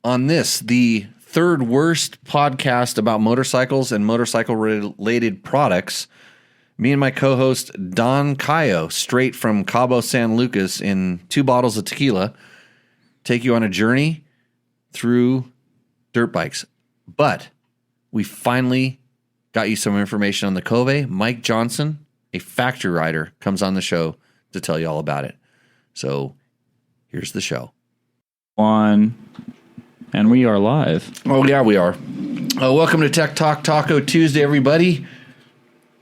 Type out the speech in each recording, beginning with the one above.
on this, the third worst podcast about motorcycles and motorcycle-related products. Me and my co-host, Don Cayo, straight from Cabo San Lucas in 2 bottles of tequila, take you on a journey through dirt bikes. But we finally got you some information on the Kove. Mike Johnson, a factory rider, comes on the show to tell you all about it. So here's the show. And we are live. Oh, yeah, we are. Welcome to Tech Talk Taco Tuesday, everybody.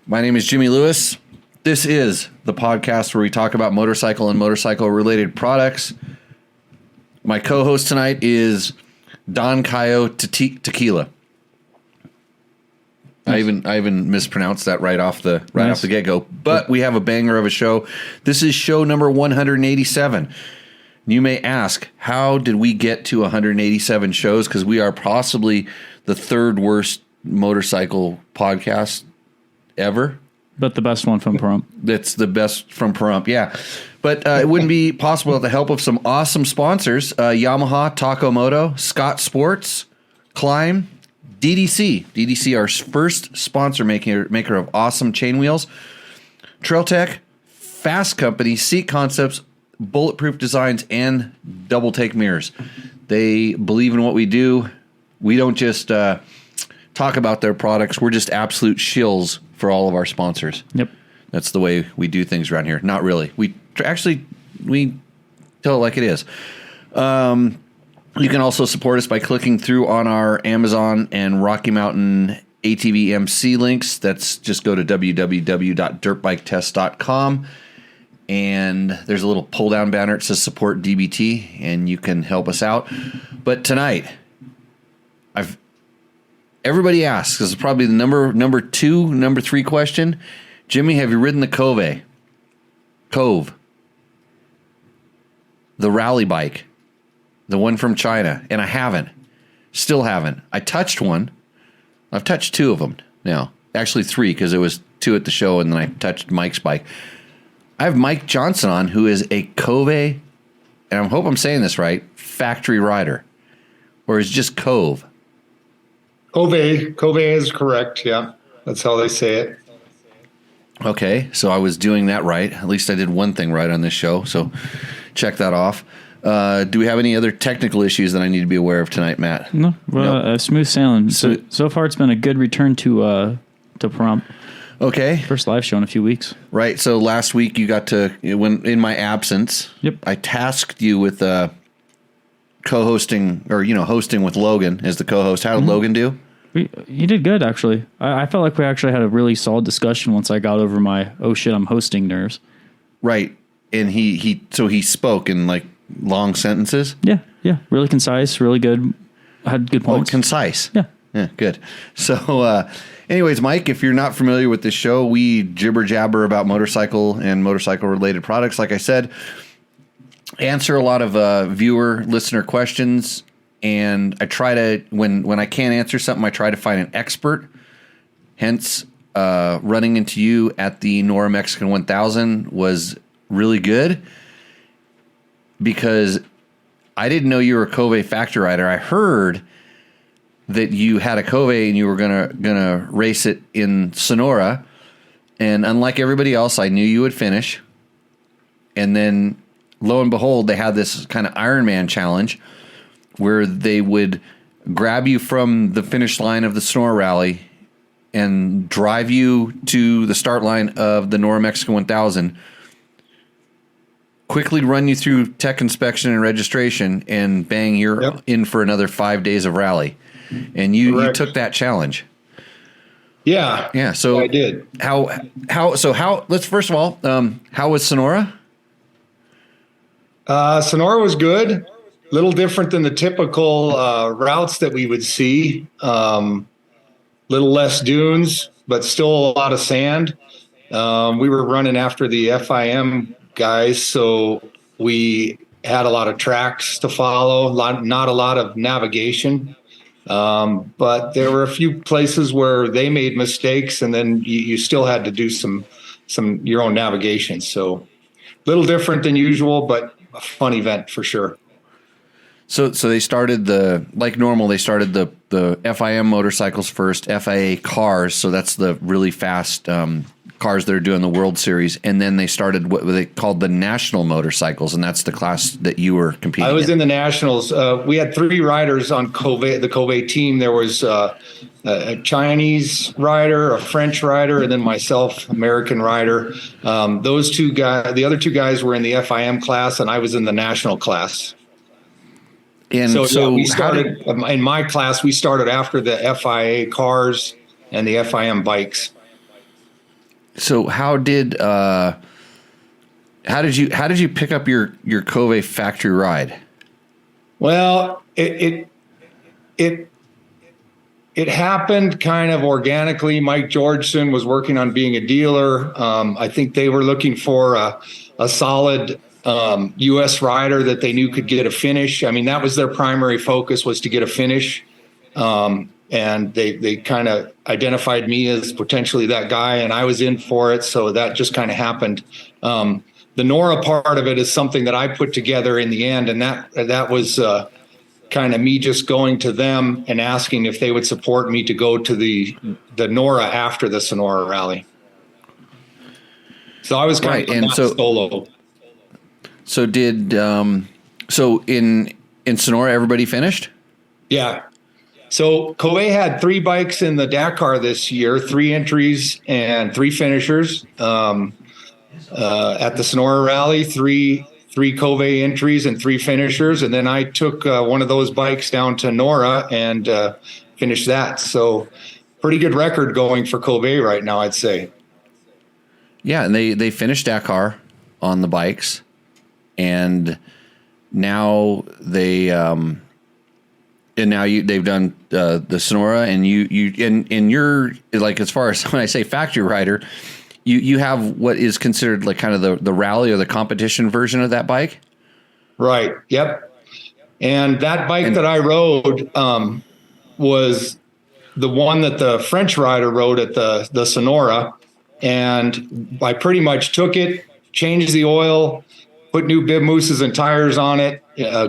My name is Jimmy Lewis. This is the podcast where we talk about motorcycle and motorcycle-related products. My co-host tonight is Don Cayo Tequila. Nice. I even mispronounced that right off the get-go. But we have a banger of a show. This is show number 187. You may ask, how did we get to 187 shows? Because we are possibly the third worst motorcycle podcast ever. But the best one from Pahrump. That's the best from Pahrump, yeah. But it wouldn't be possible without the help of some awesome sponsors. Yamaha, Taco Moto, Scott Sports, Climb, DDC. DDC, our first sponsor maker of awesome chain wheels. Trail Tech, Fasst Company, Seat Concepts, Bulletproof Designs, and Double Take Mirrors. They believe in what we do. We don't just talk about their products. We're just absolute shills for all of our sponsors. Yep. That's the way we do things around here. Not really. We tell it like it is. You can also support us by clicking through on our Amazon and Rocky Mountain ATV MC links. That's just go to www.dirtbiketest.com. And there's a little pull-down banner. It says support DBT, and you can help us out. But tonight, everybody asks, this is probably the number 3 question. Jimmy, have you ridden the Kove? The rally bike. The one from China. And I haven't. Still haven't. I touched one. I've touched 2 of them now. Actually 3, because it was 2 at the show, and then I touched Mike's bike. I have Mike Johnson on, who is a Kove, and I hope I'm saying this right, factory rider. Or is it just Kove? Kove is correct, yeah. That's how they say it. Okay, so I was doing that right. At least I did one thing right on this show, so check that off. Do we have any other technical issues that I need to be aware of tonight, Matt? No, smooth sailing. So far it's been a good return to Pahrump. Okay. First live show in a few weeks. Right. So last week you got to, when in my absence, Yep. I tasked you with co-hosting or, hosting with Logan as the co-host. How did Logan do? He did good, actually. I felt like we actually had a really solid discussion once I got over my, oh shit, I'm hosting nerves. Right. And he spoke in like long sentences. Yeah. Really concise, really good. Had good points. Oh, concise. Yeah, good. So, anyways, Mike, if you're not familiar with this show, we jibber jabber about motorcycle and motorcycle related products. Like I said, answer a lot of viewer listener questions, and I try to when I can't answer something, I try to find an expert. Hence, running into you at the Nora Mexican 1000 was really good because I didn't know you were a Kove factory rider. I heard that you had a Kove and you were gonna race it in Sonora, and unlike everybody else, I knew you would finish. And then, lo and behold, they had this kind of Ironman challenge where they would grab you from the finish line of the Sonora Rally and drive you to the start line of the Nora Mexican 1000. Quickly run you through tech inspection and registration, and bang, you're in for another 5 days of rally. And you took that challenge. Yeah. So I did. Let's first of all, how was Sonora? Sonora was good. A little different than the typical routes that we would see. Little less dunes, but still a lot of sand. We were running after the FIM guys, so we had a lot of tracks to follow, not a lot of navigation. But there were a few places where they made mistakes, and then you still had to do some your own navigation. So a little different than usual, but a fun event for sure. So they started like normal. They started the FIM motorcycles first, FIA cars. So that's the really fast cars that are doing the World Series, and then they started what they called the national motorcycles, and that's the class that you were competing. I was in the nationals. We had 3 riders on Kove, the Kove team. There was a Chinese rider, a French rider, and then myself, American rider. Those 2 guys, the other 2 guys were in the FIM class, and I was in the national class. And so we started in my class. We started after the FIA cars and the FIM bikes. So how did you pick up your Kove factory ride? Well, it happened kind of organically. Mike Georgeson was working on being a dealer. I think they were looking for a solid U.S. rider that they knew could get a finish. I mean, that was their primary focus, was to get a finish. And they kind of identified me as potentially that guy, and I was in for it. So that just kind of happened. The NORA part of it is something that I put together in the end. And that was kind of me just going to them and asking if they would support me to go to the NORA after the Sonora rally. So I was kind of solo. So did, so in Sonora, everybody finished? Yeah. So Kove had 3 bikes in the Dakar this year, 3 entries and 3 finishers. At the Sonora Rally, three Kove entries and 3 finishers, and then I took one of those bikes down to Nora and finished that. So pretty good record going for Kove right now, I'd say. Yeah, and they finished Dakar on the bikes, and now they've done the Sonora, and you're like, as far as when I say factory rider, you have what is considered like kind of the rally or the competition version of that bike. Right. Yep. And that bike that I rode was the one that the French rider rode at the Sonora, and I pretty much took it, changed the oil, put new bib mousses and tires on it,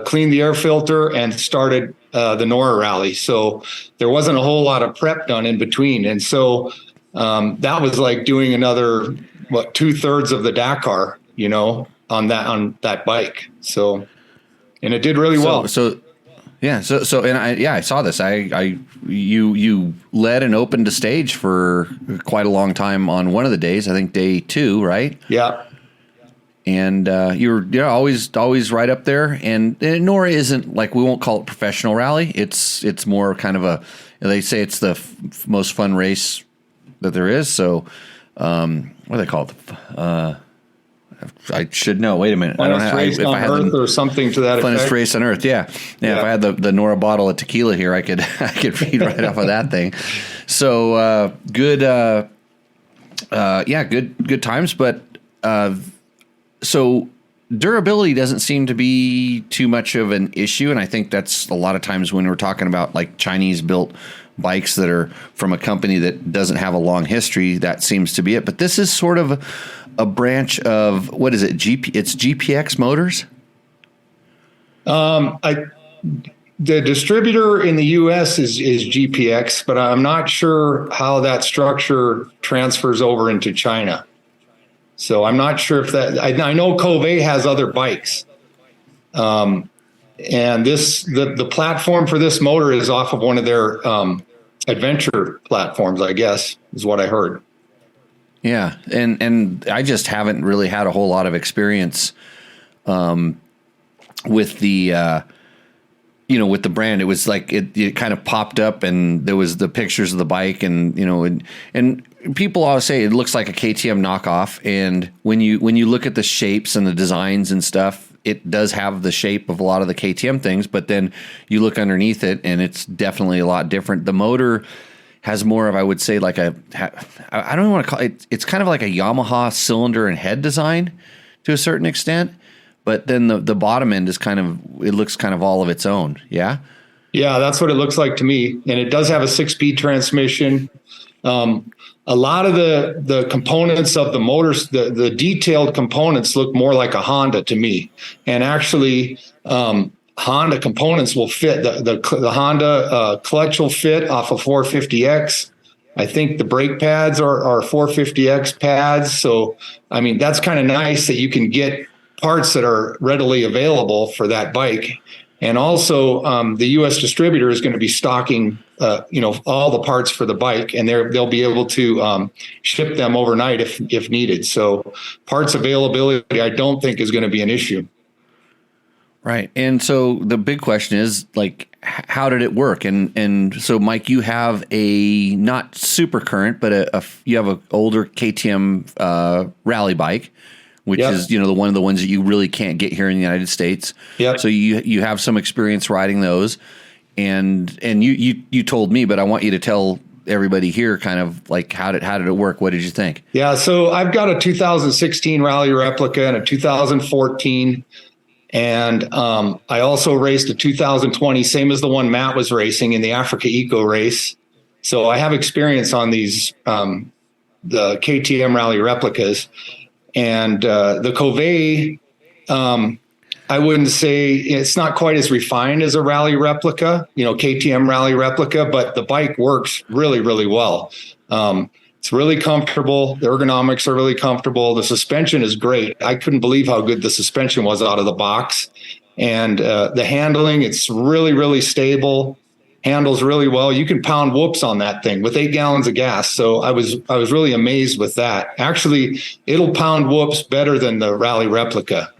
cleaned the air filter, and started the Nora rally. So there wasn't a whole lot of prep done in between. And so that was like doing another, 2/3 of the Dakar, on that bike. So, and it did really well. I saw this. You led and opened a stage for quite a long time on one of the days, I think day 2, right? Yeah. And you were always right up there. And Nora isn't like, we won't call it professional rally. It's more kind of they say it's the most fun race that there is. So what do they call it? I should know. Wait a minute. Funnest race on Earth or something to that effect. Funnest race on Earth. Yeah. If I had the Nora bottle of tequila here, I could feed right off of that thing. So good times. But so durability doesn't seem to be too much of an issue, and I think that's a lot of times when we're talking about like Chinese built bikes that are from a company that doesn't have a long history, that seems to be it. But this is sort of a branch of, what is it? It's GPX Motors. The distributor in the U.S. is GPX, but I'm not sure how that structure transfers over into China. So I'm not sure if that. I know Kove has other bikes, and the platform for this motor is off of one of their adventure platforms, I guess, is what I heard. Yeah, and I just haven't really had a whole lot of experience with the with the brand. It was like it kind of popped up, and there was the pictures of the bike, and people always say it looks like a KTM knockoff. And when you look at the shapes and the designs and stuff, it does have the shape of a lot of the KTM things, but then you look underneath it and it's definitely a lot different. The motor has more of, I would say, like I don't even want to call it, it's kind of like a Yamaha cylinder and head design to a certain extent, but then the bottom end is it looks kind of all of its own. Yeah. Yeah, that's what it looks like to me. And it does have a 6-speed transmission. A lot of the components of the motors, the detailed components look more like a Honda to me. And actually, Honda components will fit. The Honda clutch will fit off of 450X. I think the brake pads are 450X pads. So, I mean, that's kind of nice that you can get parts that are readily available for that bike. And also, the U.S. distributor is going to be stocking, all the parts for the bike, and they'll be able to ship them overnight if needed. So, parts availability, I don't think, is going to be an issue. Right. And so the big question is, like, how did it work? And so, Mike, you have a not super current, but you have an older KTM rally bike, which Yep. is, the one of the ones that you really can't get here in the United States. Yep. So you have some experience riding those, and you told me, but I want you to tell everybody here kind of like how did it work? What did you think? Yeah. So I've got a 2016 Rally replica and a 2014. And I also raced a 2020, same as the one Matt was racing in the Africa Eco race. So I have experience on these, the KTM Rally replicas. And the Kove, I wouldn't say it's not quite as refined as a rally replica, KTM Rally replica, but the bike works really, really well. It's really comfortable. The ergonomics are really comfortable. The suspension is great. I couldn't believe how good the suspension was out of the box. And the handling, it's really, really stable. Handles really well. You can pound whoops on that thing with 8 gallons of gas. So I was really amazed with that. Actually, it'll pound whoops better than the rally replica,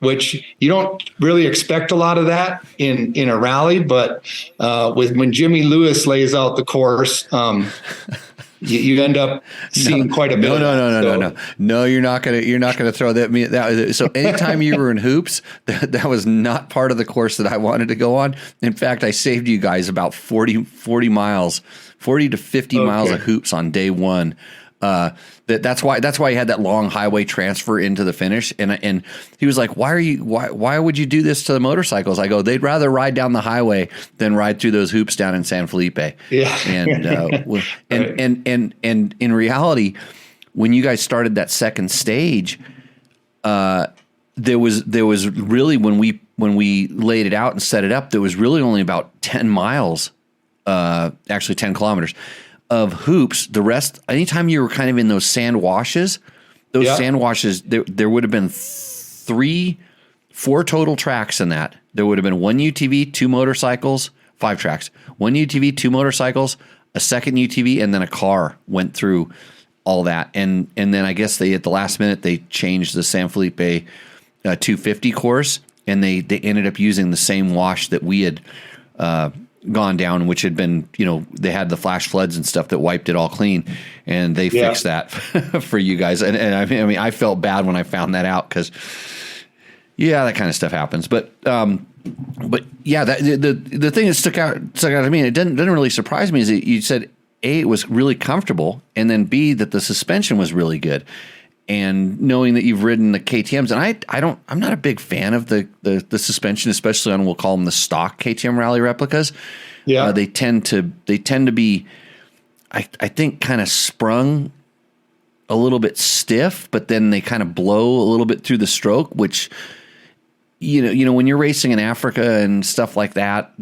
which you don't really expect a lot of that in a rally. But when Jimmy Lewis lays out the course, you end up seeing quite a bit. No, you're not gonna throw that. So anytime you were in hoops, that was not part of the course that I wanted to go on. In fact, I saved you guys about 40 miles, 40 to 50 miles of hoops on day one. That's why he had that long highway transfer into the finish. And he was like, why would you do this to the motorcycles? I go, they'd rather ride down the highway than ride through those hoops down in San Felipe. Yeah. And in reality, when you guys started that second stage, there was really, when we laid it out and set it up, there was really only about 10 miles, actually 10 kilometers of hoops. The rest, anytime you were kind of in those sand washes, there would have been 4 total tracks in that. There would have been 1 UTV, 2 motorcycles, 5 tracks, 1 UTV, 2 motorcycles, a second UTV, and then a car went through all that. And then I guess at the last minute, they changed the San Felipe 250 course, and they ended up using the same wash that we had gone down, which had been, they had the flash floods and stuff that wiped it all clean, and they fixed that for you guys. And I mean, I felt bad when I found that out, because that kind of stuff happens. But yeah, the thing that stuck out to me, and it didn't really surprise me, is that you said A, it was really comfortable, and then B, that the suspension was really good. And knowing that you've ridden the KTMs, and I'm not a big fan of the suspension, especially on, we'll call them the stock KTM Rally replicas. Yeah, they tend to be, I think, kind of sprung a little bit stiff, but then they kind of blow a little bit through the stroke, which when you're racing in Africa and stuff like that,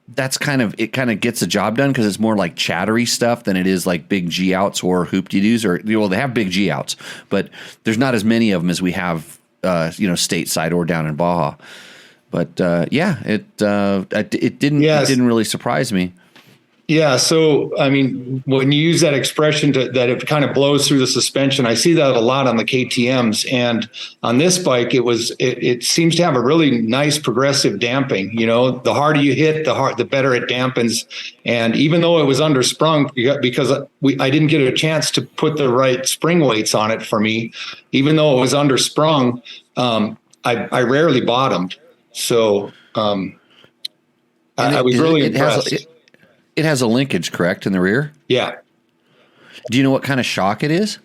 that's kind of gets the job done, because it's more like chattery stuff than it is like big G outs or hoop-de-doos, or they have big G outs, but there's not as many of them as we have stateside or down in Baja. But it didn't really surprise me. Yeah. So, I mean, when you use that expression that it kind of blows through the suspension, I see that a lot on the KTMs. And on this bike, it seems to have a really nice progressive damping. The harder you hit, the better it dampens. And even though it was undersprung, because I didn't get a chance to put the right spring weights on it for me, even though it was undersprung, I rarely bottomed. So I was really impressed. It has a linkage, correct, in the rear? Yeah. Do you know what kind of shock it is?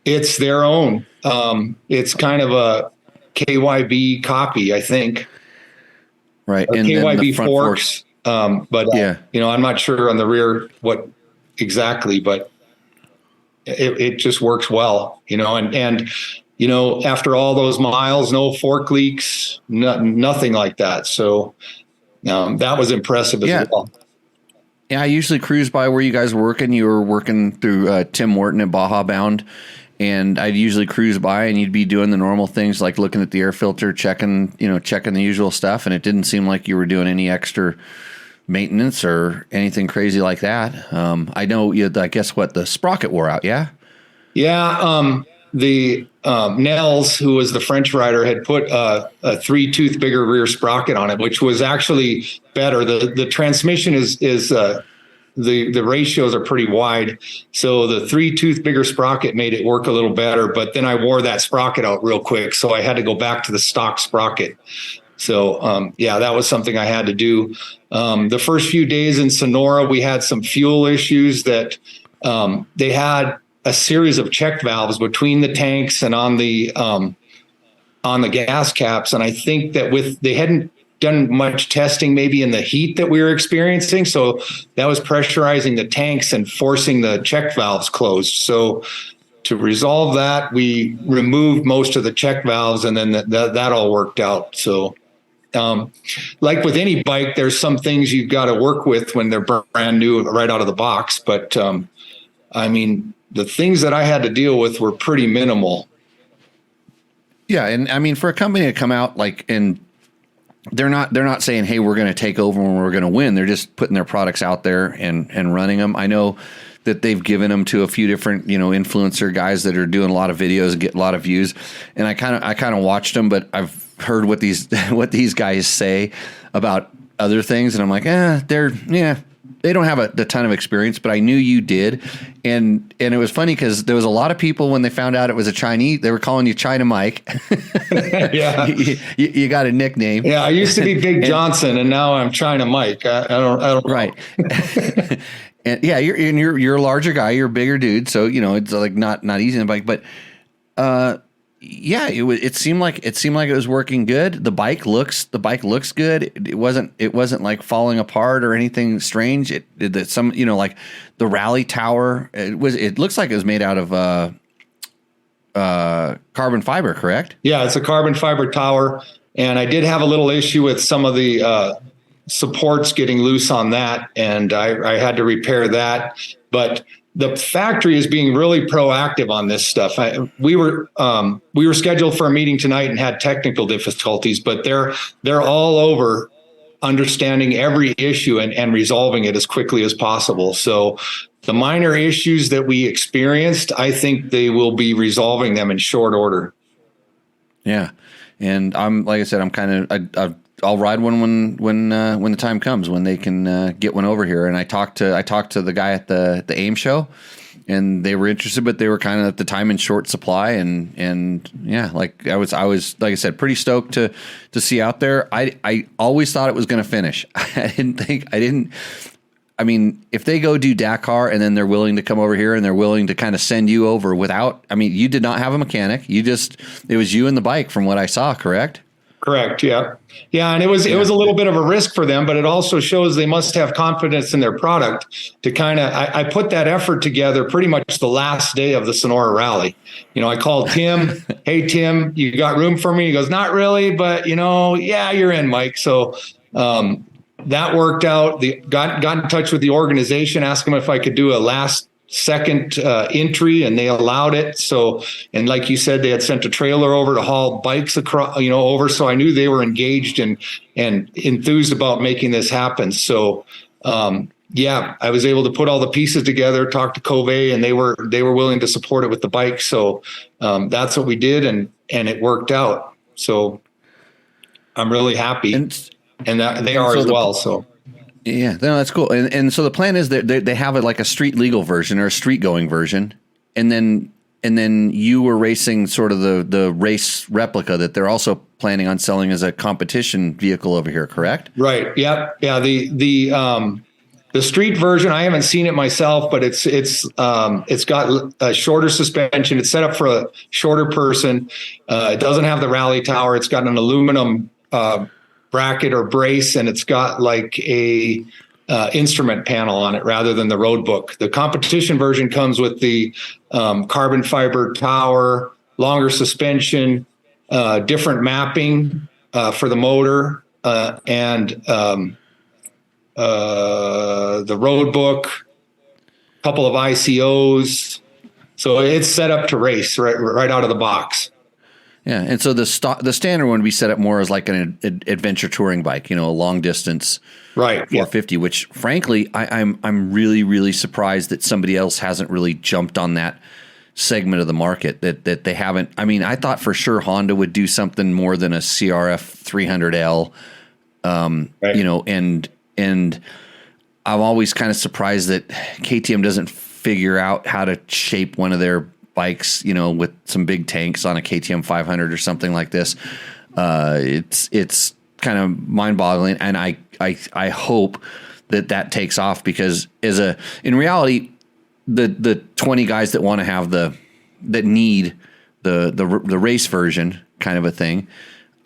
It's their own. It's kind of a KYB copy, I think. Right. And KYB the forks. But I'm not sure on the rear what exactly, but it just works well, and after all those miles, no fork leaks, nothing like that. So that was impressive as well. Yeah, I usually cruise by where you guys were working. You were working through Tim Morton at Baja Bound, and I'd usually cruise by, and you'd be doing the normal things like looking at the air filter, checking the usual stuff, and it didn't seem like you were doing any extra maintenance or anything crazy like that. I know I guess the sprocket wore out. Yeah. Yeah. The Nels, who was the French rider, had put a 3-tooth bigger rear sprocket on it, which was actually better. The transmission is the ratios are pretty wide, so the 3-tooth bigger sprocket made it work a little better. But then I wore that sprocket out real quick, so I had to go back to the stock sprocket. So that was something I had to do. The first few days in Sonora, we had some fuel issues that they had a series of check valves between the tanks and on the gas caps. And I think that they hadn't done much testing maybe in the heat that we were experiencing. So that was pressurizing the tanks and forcing the check valves closed. So to resolve that, we removed most of the check valves, and then that all worked out. So like with any bike, there's some things you've got to work with when they're brand new right out of the box. But I mean, the things that I had to deal with were pretty minimal. Yeah, and I mean, for a company to come out and they're not saying, hey, we're going to take over and we're going to win. They're just putting their products out there and running them. I know that they've given them to a few different, influencer guys that are doing a lot of videos and get a lot of views. And I kind of watched them, but I've heard what these guys say about other things, and I'm like, they don't have a ton of experience, but I knew you did. And it was funny because there was a lot of people when they found out it was a Chinese, they were calling you China Mike. Yeah. You got a nickname. Yeah. I used to be Big Johnson, and now I'm China Mike. I don't right. And yeah, you're a larger guy, you're a bigger dude. So, it's like not easy in the bike, but, it seemed like it was working good. The bike looks good. It wasn't like falling apart or anything strange. It did like the rally tower. It looks like it was made out of carbon fiber, correct? Yeah, it's a carbon fiber tower, and I did have a little issue with some of the supports getting loose on that, and I had to repair that. But the factory is being really proactive on this stuff. We were scheduled for a meeting tonight and had technical difficulties, but they're all over understanding every issue and resolving it as quickly as possible. So the minor issues that we experienced, I think they will be resolving them in short order. Yeah. And like I said, I'm kind of, I'll ride one when the time comes when they can get one over here. And I talked to the guy at the AIM show, and they were interested, but they were kind of at the time in short supply. And yeah, like I was like I said, pretty stoked to see out there. I always thought it was going to finish. I mean, if they go do Dakar and then they're willing to come over here and they're willing to kind of send you over you did not have a mechanic. It was you and the bike from what I saw, correct? Correct. Yeah. Yeah. And it was a little bit of a risk for them, but it also shows they must have confidence in their product to kind of, I put that effort together pretty much the last day of the Sonora rally. I called Tim, hey, Tim, you got room for me? He goes, not really, but yeah, you're in, Mike. So, that worked out. Got in touch with the organization, asked them if I could do a last second entry, and they allowed it. So, and like you said, they had sent a trailer over to haul bikes across, over. So I knew they were engaged and enthused about making this happen. So, I was able to put all the pieces together, talk to Kove, and they were willing to support it with the bike. So that's what we did, and it worked out. So I'm really happy, and that they are as well. So. Yeah, no, that's cool. And so the plan is that they have like a street legal version or a street going version, and then you were racing sort of the race replica that they're also planning on selling as a competition vehicle over here, correct? Right. Yeah. Yeah. The street version, I haven't seen it myself, but it's got a shorter suspension. It's set up for a shorter person. It doesn't have the rally tower. It's got an aluminum bracket or brace, and it's got like a instrument panel on it rather than the road book. The competition version comes with the carbon fiber tower, longer suspension, different mapping for the motor, and the road book, a couple of ICOs. So it's set up to race right out of the box. Yeah, and so the standard one would be set up more as like an adventure touring bike, a long distance, right? 450. Which, frankly, I'm really, really surprised that somebody else hasn't really jumped on that segment of the market. That they haven't. I mean, I thought for sure Honda would do something more than a CRF 300L, right. and I'm always kind of surprised that KTM doesn't figure out how to shape one of their bikes, with some big tanks on a KTM 500 or something like this. It's kind of mind-boggling, and I hope that takes off, because in reality, the 20 guys that want to have that need the race version kind of a thing.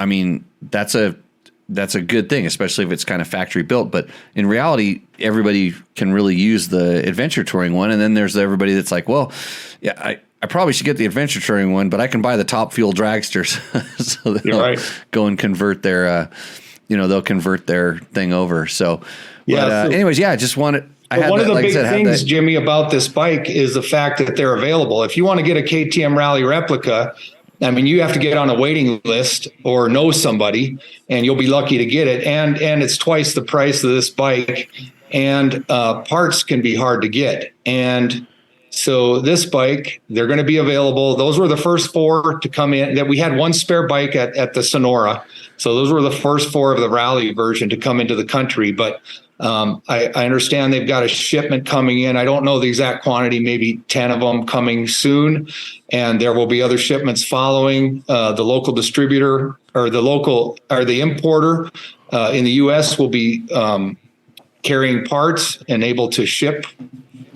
I mean, that's a good thing, especially if it's kind of factory built. But in reality, everybody can really use the adventure touring one. And then there's everybody that's like, well, yeah, I probably should get the adventure touring one, but I can buy the top fuel dragsters. So they'll go and convert their, they'll convert their thing over. So, anyways, I just wanted. One of the big things, Jimmy, about this bike is the fact that they're available. If you want to get a KTM Rally replica, I mean, you have to get on a waiting list or know somebody, and you'll be lucky to get it. And it's twice the price of this bike, and parts can be hard to get. And so this bike, they're going to be available. Those were the first 4 to come in. That we had one spare bike at the Sonora. So those were the first 4 of the Rally version to come into the country. But I understand they've got a shipment coming in. I don't know the exact quantity, maybe 10 of them coming soon. And there will be other shipments following. The local distributor or the importer in the U.S. will be carrying parts and able to ship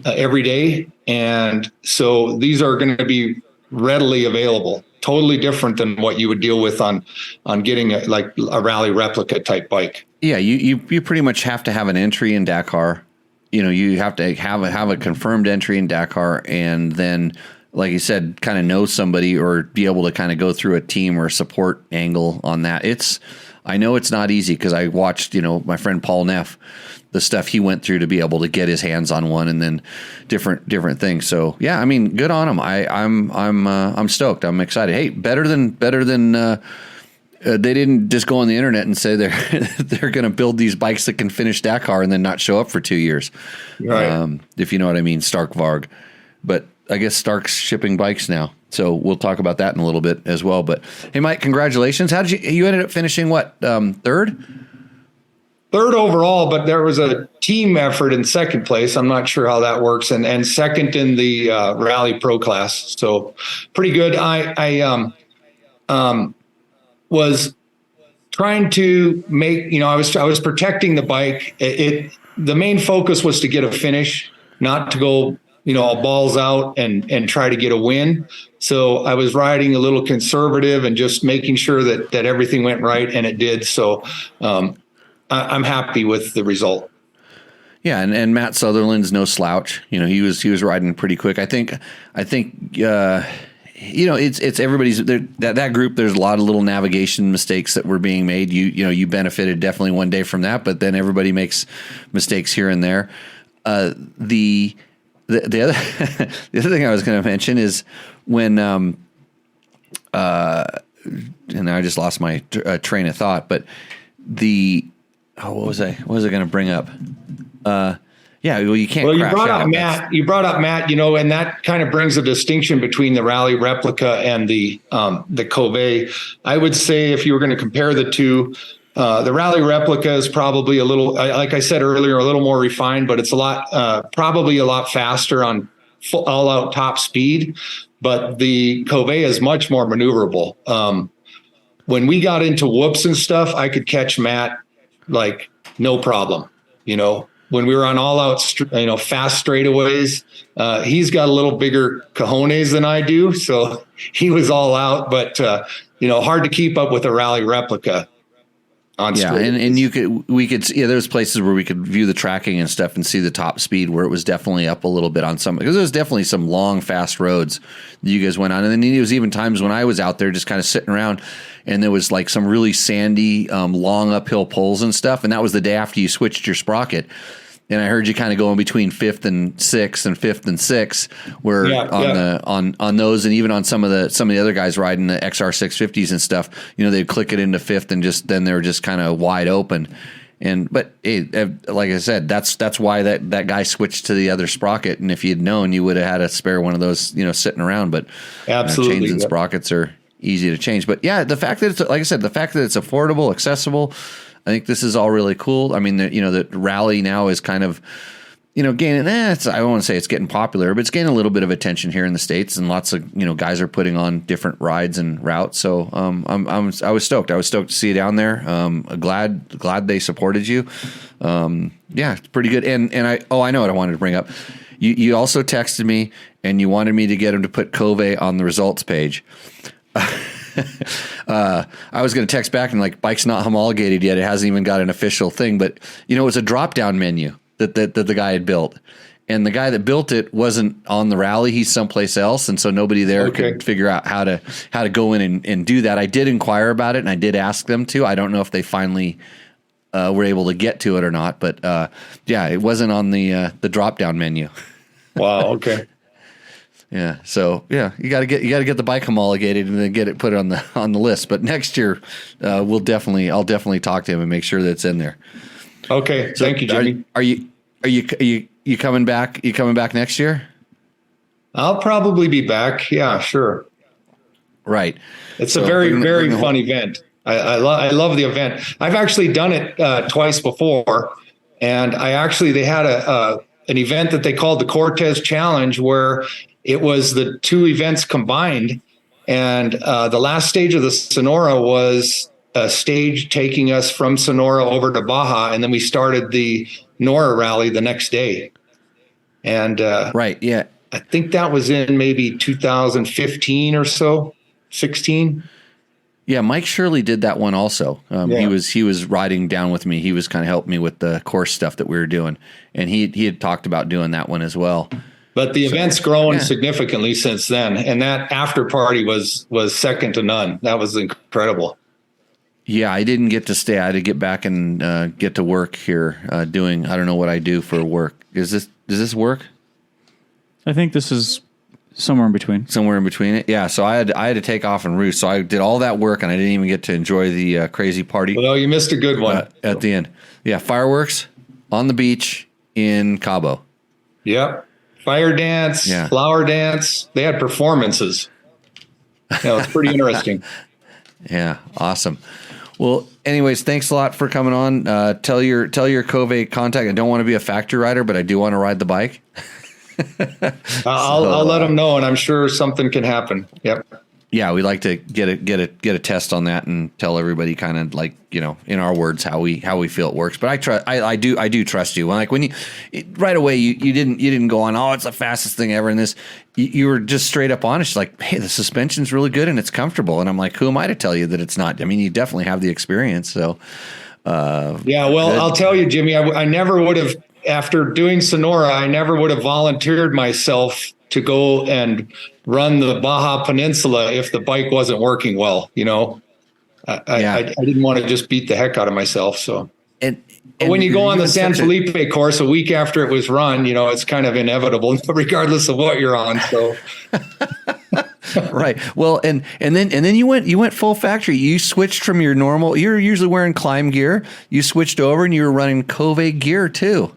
every day. And so these are going to be readily available. Totally different than what you would deal with on getting a Rally replica type bike. Yeah, you pretty much have to have an entry in Dakar. You have to have a confirmed entry in Dakar, and then, like you said, kind of know somebody or be able to kind of go through a team or support angle on that. I know it's not easy, because I watched, my friend Paul Neff, the stuff he went through to be able to get his hands on one, and then different things. So yeah, I mean, good on him. I'm stoked. I'm excited. Hey, better than they didn't just go on the internet and say they're going to build these bikes that can finish Dakar and then not show up for 2 years. Right. If you know what I mean, Stark Varg. But I guess Stark's shipping bikes now. So we'll talk about that in a little bit as well. But hey, Mike, congratulations. How did you ended up finishing what? Third? Third overall, but there was a team effort in second place. I'm not sure how that works. And second in the Rally Pro class. So pretty good. I was trying to make, I was protecting the bike. The main focus was to get a finish, not to go, all balls out and try to get a win. So I was riding a little conservative and just making sure that everything went right, and it did. So I'm happy with the result. Yeah, and Matt Sutherland's no slouch. He was riding pretty quick. I think it's everybody's there, that group. There's a lot of little navigation mistakes that were being made. You benefited definitely one day from that, but then everybody makes mistakes here and there. The other the other thing I was going to mention is when and I just lost my train of thought, but what was I going to bring up? Yeah, well, you can't. Well, you brought up Matt. And that kind of brings a distinction between the Rally replica and the Kove. I would say if you were going to compare the two, the Rally replica is probably a little, like I said earlier, a little more refined, but it's probably a lot faster on all-out top speed. But the Kove is much more maneuverable. When we got into whoops and stuff, I could catch Matt like no problem. When we were on all out, fast straightaways, he's got a little bigger cojones than I do. So he was all out, but, hard to keep up with a Rally replica. on Yeah, straight. and we could see, there's places where we could view the tracking and stuff and see the top speed where it was definitely up a little bit on some, because there was definitely some long, fast roads that you guys went on. And then there was even times when I was out there just kind of sitting around and there was like some really sandy, long uphill pulls and stuff. And that was the day after you switched your sprocket. And I heard you kind of going between fifth and sixth and fifth and sixth, where on those, and even on some of the other guys riding the XR 650s and stuff, they'd click it into fifth and then they were just kind of wide open. But hey, like I said, that's why that guy switched to the other sprocket. And if you'd known, you would have had a spare one of those, sitting around. But absolutely, chains and sprockets are easy to change. But yeah, the fact that it's, like I said, the fact that it's affordable, accessible, I think this is all really cool. I mean, the rally now is kind of, gaining. I don't want to say it's getting popular, but it's gaining a little bit of attention here in the States, and lots of guys are putting on different rides and routes. So I was stoked. I was stoked to see you down there. Glad they supported you. Yeah, it's pretty good. And I know what I wanted to bring up. You also texted me and you wanted me to get him to put Kove on the results page. I was going to text back and like, bike's not homologated yet. It hasn't even got an official thing, but it was a drop down menu that the guy had built, and the guy that built it wasn't on the rally. He's someplace else. And so nobody there could figure out how to go in and do that. I did inquire about it and I did ask them to. I don't know if they finally were able to get to it or not, but yeah, it wasn't on the drop down menu. Wow. Okay. Yeah. So yeah, you got to get the bike homologated and then get it put on the list. But next year, I'll definitely talk to him and make sure that it's in there. Okay. So thank you, Jimmy. Are you coming back? You coming back next year? I'll probably be back. Yeah, sure. Right. It's a very, very fun event. I love the event. I've actually done it twice before, and they had an event that they called the Cortez Challenge, where it was the two events combined. And the last stage of the Sonora was a stage taking us from Sonora over to Baja. And then we started the Nora rally the next day. And right. Yeah. I think that was in maybe 2015 or so, 16. Yeah. Mike Shirley did that one also. He was riding down with me. He was kind of helping me with the course stuff that we were doing. And he had talked about doing that one as well. But the event's grown significantly since then, and that after party was second to none. That was incredible. Yeah, I didn't get to stay. I had to get back and get to work here doing. I don't know what I do for work. Does this work? I think this is somewhere in between. Somewhere in between it. Yeah. So I had to take off and Roost. So I did all that work and I didn't even get to enjoy the crazy party. Well, you missed a good one at the end. Yeah, fireworks on the beach in Cabo. Yep. Fire dance, flower dance. They had performances. Yeah, it's pretty interesting. Yeah, awesome. Well, anyways, thanks a lot for coming on. Tell your Kove contact. I don't want to be a factory rider, but I do want to ride the bike. I'll let them know, and I'm sure something can happen. Yep. Yeah, we like to get a test on that and tell everybody kind of like, in our words, how we feel it works. But I do trust you. Like when right away you didn't go on, oh, it's the fastest thing ever in this. You were just straight up honest, like, hey, the suspension's really good and it's comfortable. And I'm like, who am I to tell you that it's not? I mean, you definitely have the experience. So yeah, well, good. I'll tell you, Jimmy, I never would have, after doing Sonora, I never would have volunteered myself to go and run the Baja Peninsula if the bike wasn't working well. I didn't want to just beat the heck out of myself. So, and when you go on the San Felipe course a week after it was run, it's kind of inevitable regardless of what you're on. So, right. Well, and then you went full factory. You switched from your normal, you're usually wearing Climb gear. You switched over and you were running Kove gear too.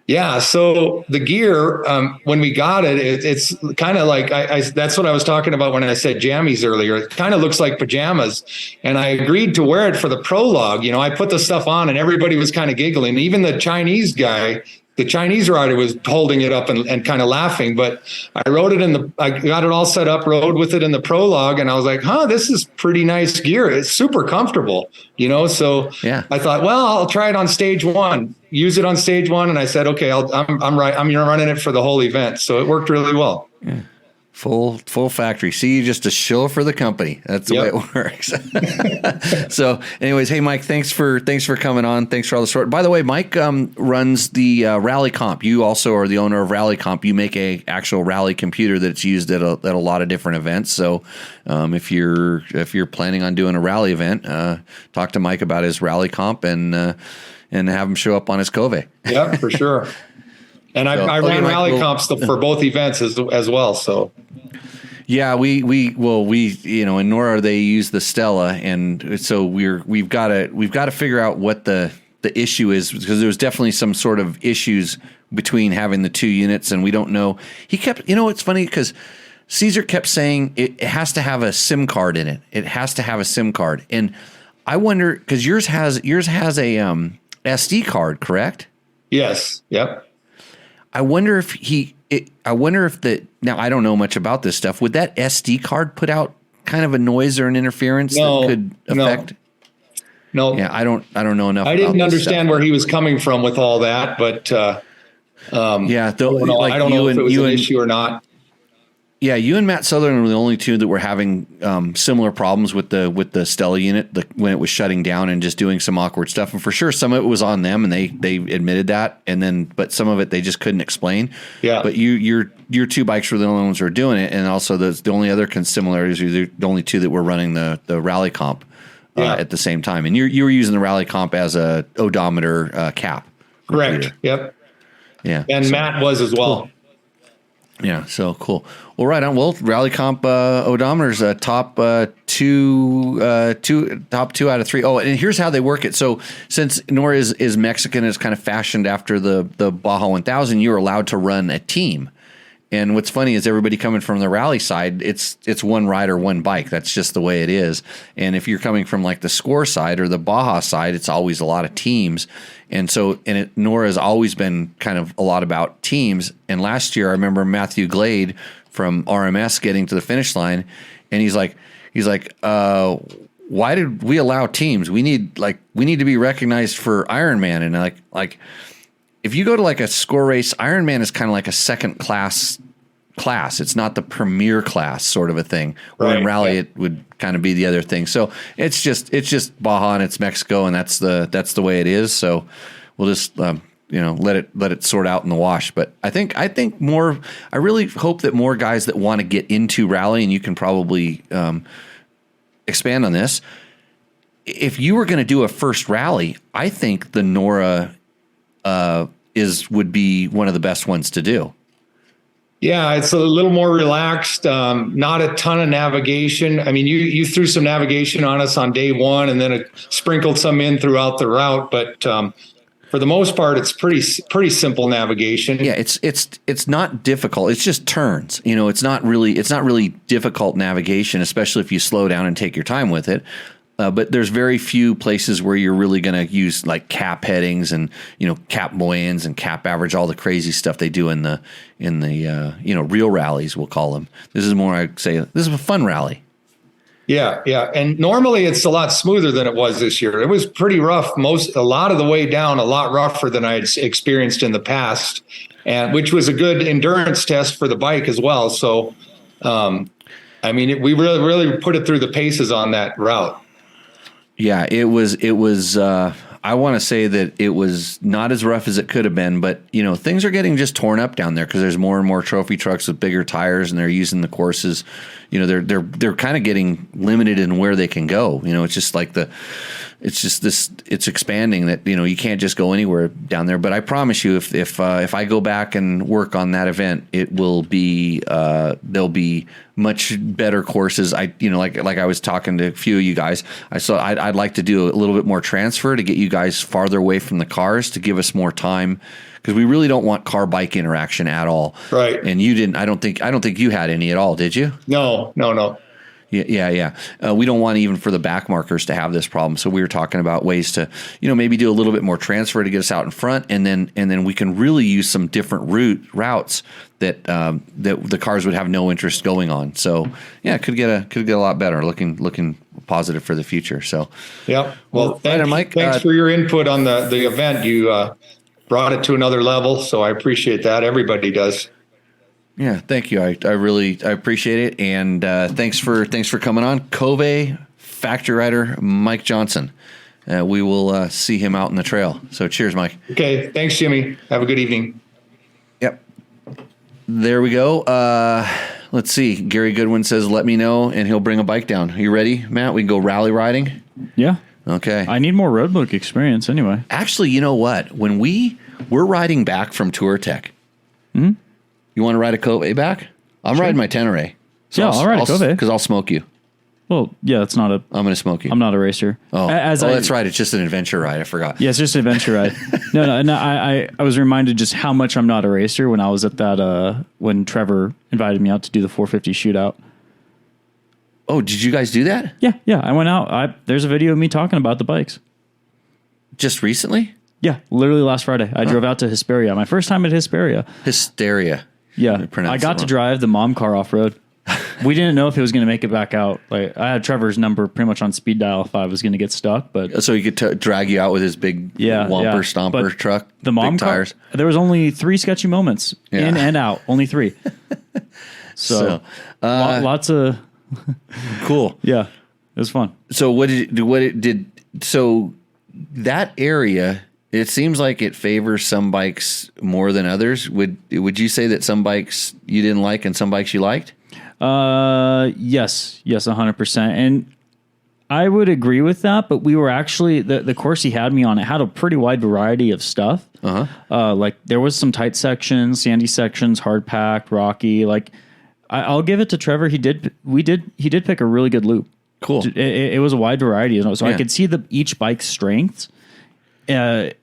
Yeah. So the gear, when we got it, it's kind of like, that's what I was talking about when I said jammies earlier. It kind of looks like pajamas. And I agreed to wear it for the prologue. I put the stuff on and everybody was kind of giggling. Even the Chinese guy, the Chinese rider was holding it up and kind of laughing, but I got it all set up, rode with it in the prologue. And I was like, this is pretty nice gear. It's super comfortable, So yeah. I thought, well, I'll try it on stage one, use it on stage one. And I said, okay, I'm running it for the whole event. So it worked really well. Yeah. Full factory. See, you just a shill for the company. That's the way it works. So, anyways, hey Mike, thanks for coming on. Thanks for all the support. By the way, Mike runs the Rally Comp. You also are the owner of Rally Comp. You make a actual rally computer that's used at a lot of different events. So, if you're planning on doing a rally event, talk to Mike about his Rally Comp and have him show up on his Kove. Yeah, for sure. And I ran rally comps for both events as well. So, yeah, we in Nora they use the Stella, and so we've got to figure out what the issue is, because there's definitely some sort of issues between having the two units, and we don't know. He kept, it's funny because Caesar kept saying it has to have a SIM card in it. It has to have a SIM card, and I wonder because yours has a SD card, correct? Yes. Yep. I wonder if now I don't know much about this stuff. Would that SD card put out kind of a noise or an interference that could affect? No. Yeah, I don't know enough. I didn't understand where he was coming from with all that, but I don't know if it was an issue or not. Yeah, you and Matt Sutherland were the only two that were having similar problems with the Stella unit when it was shutting down and just doing some awkward stuff. And for sure, some of it was on them, and they admitted that. But some of it they just couldn't explain. Yeah. But your two bikes were the only ones who were doing it, and also the only other similarities were the only two that were running the rally comp at the same time. And you were using the rally comp as a odometer cap. Correct. Computer. Yep. Yeah. And Matt was as well. Cool. Yeah, so cool. Well, right on. Well, Rally Comp odometers top two out of three. Oh, and here's how they work it. So since Nora is Mexican, it's kind of fashioned after the Baja 1000. You're allowed to run a team. And what's funny is everybody coming from the rally side, it's one rider, one bike. That's just the way it is. And if you're coming from like the Score side or the Baja side, it's always a lot of teams. And so, Nora has always been kind of a lot about teams. And last year, I remember Matthew Glade from RMS getting to the finish line, and he's like, why did we allow teams? We need to be recognized for Ironman. And like. If you go to like a Score race, Ironman is kind of like a second class. It's not the premier class sort of a thing. Where in rally it would kind of be the other thing. So it's just Baja and it's Mexico, and that's the way it is. So we'll just let it sort out in the wash. But I think more. I really hope that more guys that want to get into rally, and you can probably expand on this. If you were going to do a first rally, I think the Nora would be one of the best ones to do. Yeah, it's a little more relaxed. Not a ton of navigation. I mean, you threw some navigation on us on day one, and then it sprinkled some in throughout the route. But for the most part, it's pretty simple navigation. Yeah, it's not difficult. It's just turns. It's not really difficult navigation, especially if you slow down and take your time with it. But there's very few places where you're really going to use like cap headings and cap moyens and cap average, all the crazy stuff they do in the real rallies, we'll call them. This is more, I'd say, this is a fun rally. Yeah, and normally it's a lot smoother than it was this year. It was pretty rough a lot of the way down, a lot rougher than I had experienced in the past, and which was a good endurance test for the bike as well. So, we really put it through the paces on that route. Yeah, it was. I want to say that it was not as rough as it could have been, but things are getting just torn up down there because there's more and more trophy trucks with bigger tires, and they're using the courses. They're kind of getting limited in where they can go. It's just like it's expanding that you can't just go anywhere down there. But I promise you, if I go back and work on that event, it will be there'll be much better courses. Like I was talking to a few of you guys, I'd like to do a little bit more transfer to get you guys farther away from the cars to give us more time, because we really don't want car bike interaction at all. Right. And you didn't. I don't think you had any at all, did you? No. Yeah. We don't want even for the back markers to have this problem. So we were talking about ways to, maybe do a little bit more transfer to get us out in front, and then we can really use some different routes that the cars would have no interest going on. So yeah, it could get a lot better. Looking positive for the future. So yeah. Well, thanks for your input on the event. You brought it to another level, so I appreciate that. Everybody does. Yeah, thank you. I appreciate it, and thanks for coming on, Kove factory rider Mike Johnson. We will see him out in the trail. So cheers, Mike. Okay, thanks, Jimmy. Have a good evening. Yep. There we go. Let's see. Gary Goodwin says, "Let me know," and he'll bring a bike down. Are you ready, Matt? We can go rally riding. Yeah. Okay. I need more road book experience anyway. Actually, you know what? When we're riding back from Tour Tech. Mm-hmm. You want to ride a Kove back? I'm riding my Tenere. So yeah, I'll ride a Kove. Because I'll smoke you. Well, yeah, it's not a... I'm going to smoke you. I'm not a racer. That's right. It's just an adventure ride. I forgot. Yeah, it's just an adventure ride. No, I was reminded just how much I'm not a racer when I was at that, when Trevor invited me out to do the 450 shootout. Oh, did you guys do that? Yeah. I went out. There's a video of me talking about the bikes. Just recently? Yeah, literally last Friday. I drove out to Hesperia. My first time at Hesperia. Hysteria. Yeah, I got to drive the mom car off road. We didn't know if it was going to make it back out. Like I had Trevor's number pretty much on speed dial if I was going to get stuck. But so he could drag you out with his big stomper truck. The mom car. Tires. There was only 3 sketchy moments in and out. Only 3. So lots of cool. Yeah, it was fun. So so that area? It seems like it favors some bikes more than others. Would you say that some bikes you didn't like and some bikes you liked? Yes, 100%. And I would agree with that, but we were actually, the course he had me on, it had a pretty wide variety of stuff. Like there was some tight sections, sandy sections, hard packed, rocky. Like I'll give it to Trevor. He did pick a really good loop. Cool. It was a wide variety. So I could see each bike's strengths.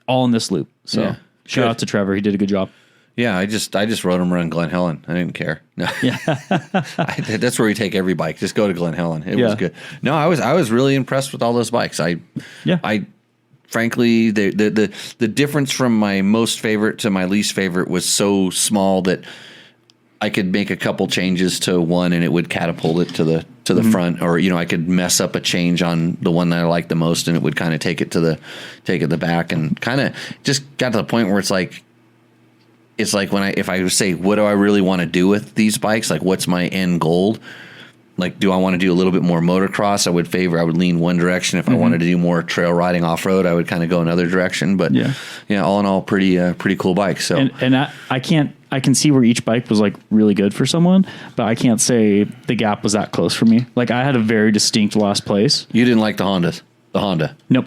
All in this loop. So shout out to Trevor. He did a good job. Yeah, I just rode him around Glen Helen. I didn't care. No. Yeah. That's where we take every bike. Just go to Glen Helen. It was good. No, I was really impressed with all those bikes. I frankly the difference from my most favorite to my least favorite was so small that I could make a couple changes to one and it would catapult it to the front, or I could mess up a change on the one that I liked the most and it would kind of take it to the back, and kind of just got to the point where it's like if I say what do I really want to do with these bikes, like what's my end goal? Like, do I want to do a little bit more motocross? I would lean one direction. If I wanted to do more trail riding off road, I would kind of go another direction. But all in all, pretty cool bikes. So and I can see where each bike was like really good for someone, but I can't say the gap was that close for me. Like I had a very distinct last place. You didn't like the Honda? Nope.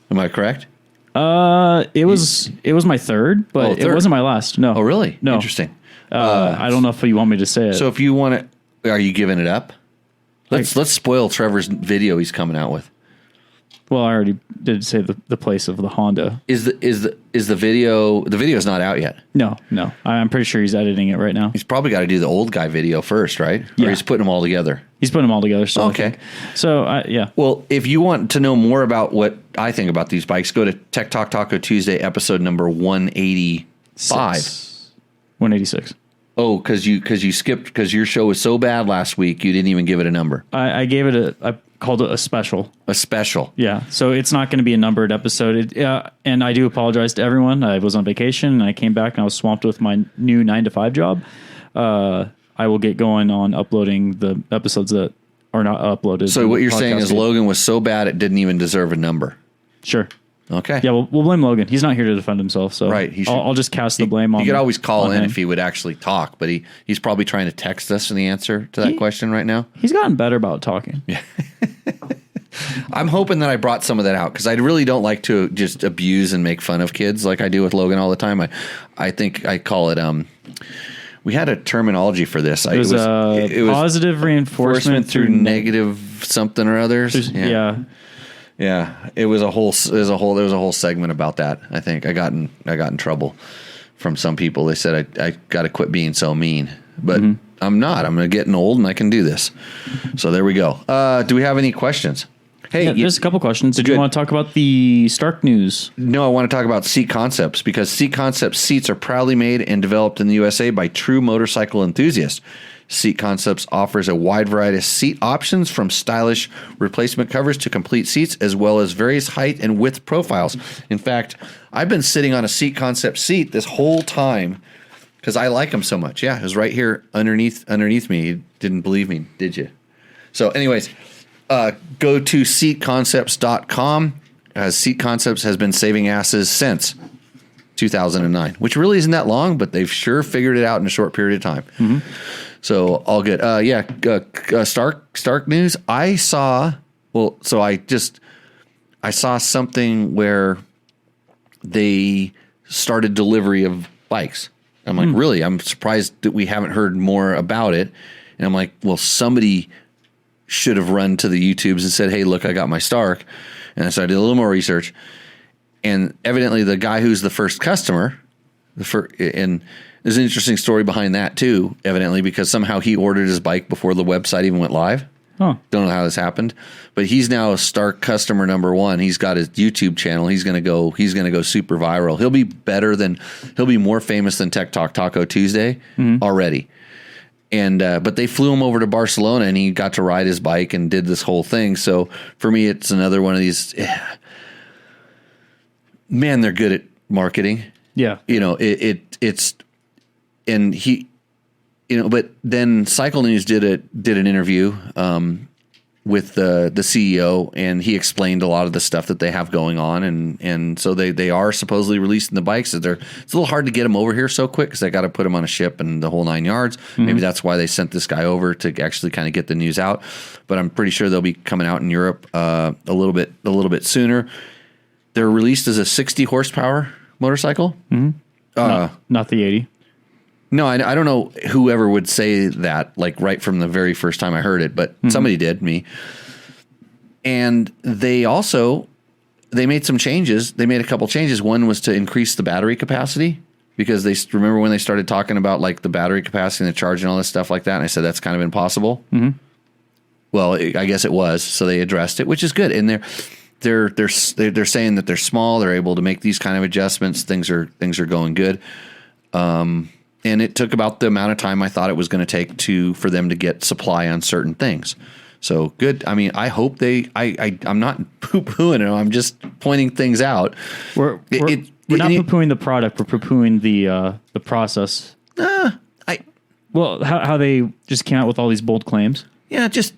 Am I correct? It was my third, but it wasn't my last. No. Oh, really? No. Interesting. I don't know if you want me to say it. So if you want to. Are you giving it up? Let's spoil Trevor's video he's coming out with. Well, I already did say the place of the Honda. Is the video's not out yet? No. I'm pretty sure he's editing it right now. He's probably got to do the old guy video first, right? Yeah. Or he's putting them all together. He's putting them all together. So okay. So yeah. Well, if you want to know more about what I think about these bikes, go to Tech Talk Taco Tuesday episode number 185. 186. Oh, because you skipped because your show was so bad last week, you didn't even give it a number. I gave it I called it a special. A special. Yeah. So it's not going to be a numbered episode. And I do apologize to everyone. I was on vacation and I came back and I was swamped with my new 9-to-5 job. I will get going on uploading the episodes that are not uploaded. So what you're saying is Logan was so bad it didn't even deserve a number. Sure. Okay. Yeah, we'll blame Logan. He's not here to defend himself, so right. I'll just cast the blame on him. He could always call in if he would actually talk, but he's probably trying to text us the answer to that question right now. He's gotten better about talking. Yeah. I'm hoping that I brought some of that out because I really don't like to just abuse and make fun of kids like I do with Logan all the time. I think I call it we had a terminology for this. It was positive reinforcement through negative something or others. Yeah. Yeah, there was a whole segment about that. I think I got in trouble from some people. They said I got to quit being so mean, but I'm not. I'm getting old and I can do this. So there we go. Do we have any questions? Hey, there's a couple questions. Did you want to talk about the Stark news? No, I want to talk about Seat Concepts because Seat Concepts seats are proudly made and developed in the USA by true motorcycle enthusiasts. Seat Concepts offers a wide variety of seat options from stylish replacement covers to complete seats, as well as various height and width profiles. In fact, I've been sitting on a Seat Concept seat this whole time because I like them so much. Yeah, it was right here underneath me. You didn't believe me, did you? So anyways, go to seatconcepts.com. Seat Concepts has been saving asses since 2009, which really isn't that long, but they've sure figured it out in a short period of time. Mm-hmm. So all good. Stark news. I saw something where they started delivery of bikes. I'm like, really? I'm surprised that we haven't heard more about it. And I'm like, well, somebody should have run to the YouTubes and said, hey, look, I got my Stark. And so I did a little more research. And evidently the guy who's the first customer, and there's an interesting story behind that too, evidently, because somehow he ordered his bike before the website even went live. Huh. Don't know how this happened, but he's now a Stark customer number one. He's got his YouTube channel. He's gonna go super viral. He'll be more famous than Tech Talk Taco Tuesday already. And but they flew him over to Barcelona, and he got to ride his bike and did this whole thing. So for me, it's another one of these. Man, they're good at marketing. Yeah, it's and he. But then Cycle News did an interview with the CEO, and he explained a lot of the stuff that they have going on, and so they are supposedly releasing the bikes. It's a little hard to get them over here so quick because they got to put them on a ship and the whole 9 yards. Maybe that's why they sent this guy over to actually kind of get the news out. But I'm pretty sure they'll be coming out in Europe a little bit sooner. They're released as a 60 horsepower motorcycle. Not the 80. No, I don't know whoever would say that, like right from the very first time I heard it, but somebody did, me. And they made some changes. They made a couple changes. One was to increase the battery capacity, because they remember when they started talking about like the battery capacity and the charge and all this stuff like that. And I said, that's kind of impossible. Well, I guess it was. So they addressed it, which is good. And they're saying that they're small. They're able to make these kind of adjustments. Things are going good. And it took about the amount of time I thought it was going to take for them to get supply on certain things. So good. I mean, I hope I'm not poo-pooing it. I'm just pointing things out. We're not poo-pooing the product. We're poo-pooing the process. How they just came out with all these bold claims. Yeah, just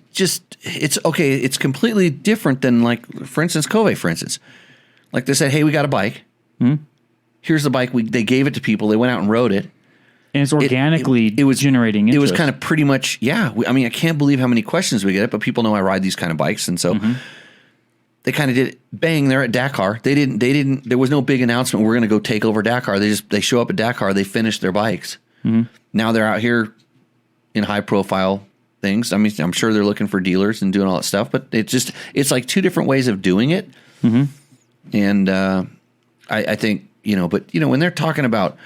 it's okay. It's completely different than, like, for instance, Kove, for instance. Like they said, hey, we got a bike. Here's the bike. They gave it to people. They went out and rode it. And it's organically it was generating interest. It was kind of pretty much, yeah. I mean, I can't believe how many questions we get, but people know I ride these kind of bikes. And so they kind of did it. Bang, they're at Dakar. They didn't, there was no big announcement. We're going to go take over Dakar. They show up at Dakar. They finish their bikes. Now they're out here in high profile things. I mean, I'm sure they're looking for dealers and doing all that stuff, but it's like two different ways of doing it. And I think, when they're talking about,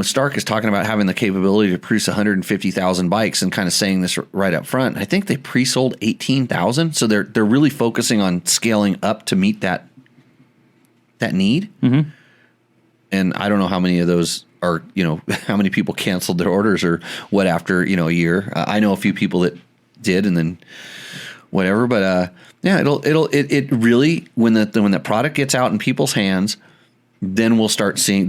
Stark is talking about having the capability to produce 150,000 bikes and kind of saying this right up front. I think they pre-sold 18,000. So they're really focusing on scaling up to meet that need. And I don't know how many of those are, how many people canceled their orders or what after, a year. I know a few people that did and then whatever, but yeah, it really, when the product gets out in people's hands, then we'll start seeing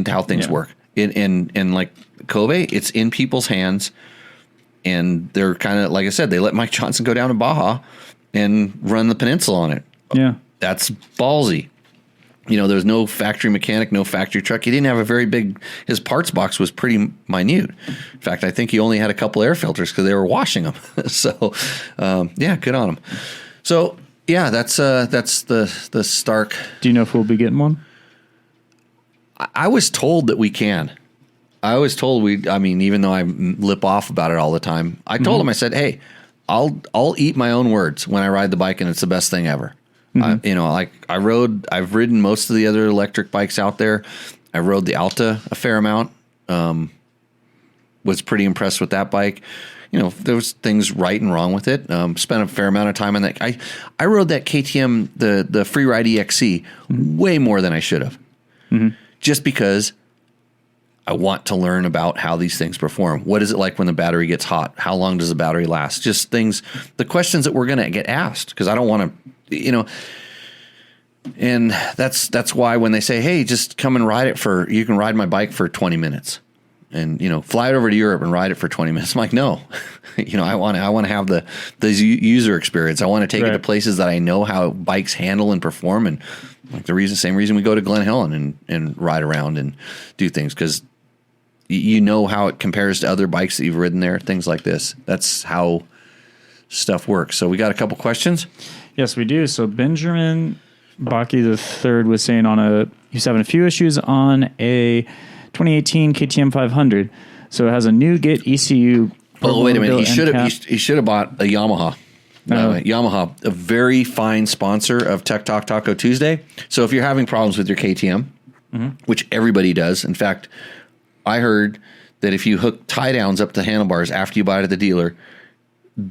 how things work. And like Kove, it's in people's hands, and they're kind of, like I said, they let Mike Johnson go down to Baja and run the peninsula on it. Yeah, that's ballsy. There's no factory mechanic, no factory truck. He didn't have a very big. His parts box was pretty minute. In fact, I think he only had a couple air filters because they were washing them. So, yeah, good on him. So, yeah, that's the Stark. Do you know if we'll be getting one? I was told that we can. I was told even though I lip off about it all the time, I told him, I said, hey, I'll eat my own words when I ride the bike, and it's the best thing ever. I've ridden most of the other electric bikes out there. I rode the Alta a fair amount. Was pretty impressed with that bike. There was things right and wrong with it. Spent a fair amount of time on that. I rode that KTM, the Freeride EXC, way more than I should have. Just because I want to learn about how these things perform. What is it like when the battery gets hot? How long does the battery last? Just the questions that we're going to get asked, because I don't want to, And that's why when they say, hey, just come and ride it you can ride my bike for 20 minutes and, fly it over to Europe and ride it for 20 minutes. I'm like, no, I want to have the user experience. I want to take it to places that I know how bikes handle and perform. And like same reason we go to Glen Helen and ride around and do things, because how it compares to other bikes that you've ridden there, things like this. That's how stuff works. So we got a couple questions. Yes, we do. So Benjamin Baki III was saying he's having a few issues on a 2018 KTM 500. So it has a new Get ECU. Oh, wait a minute. He should have bought a Yamaha. Yamaha, a very fine sponsor of Tech Talk Taco Tuesday. So if you're having problems with your KTM, which everybody does. In fact, I heard that if you hook tie downs up to handlebars after you buy it at the dealer,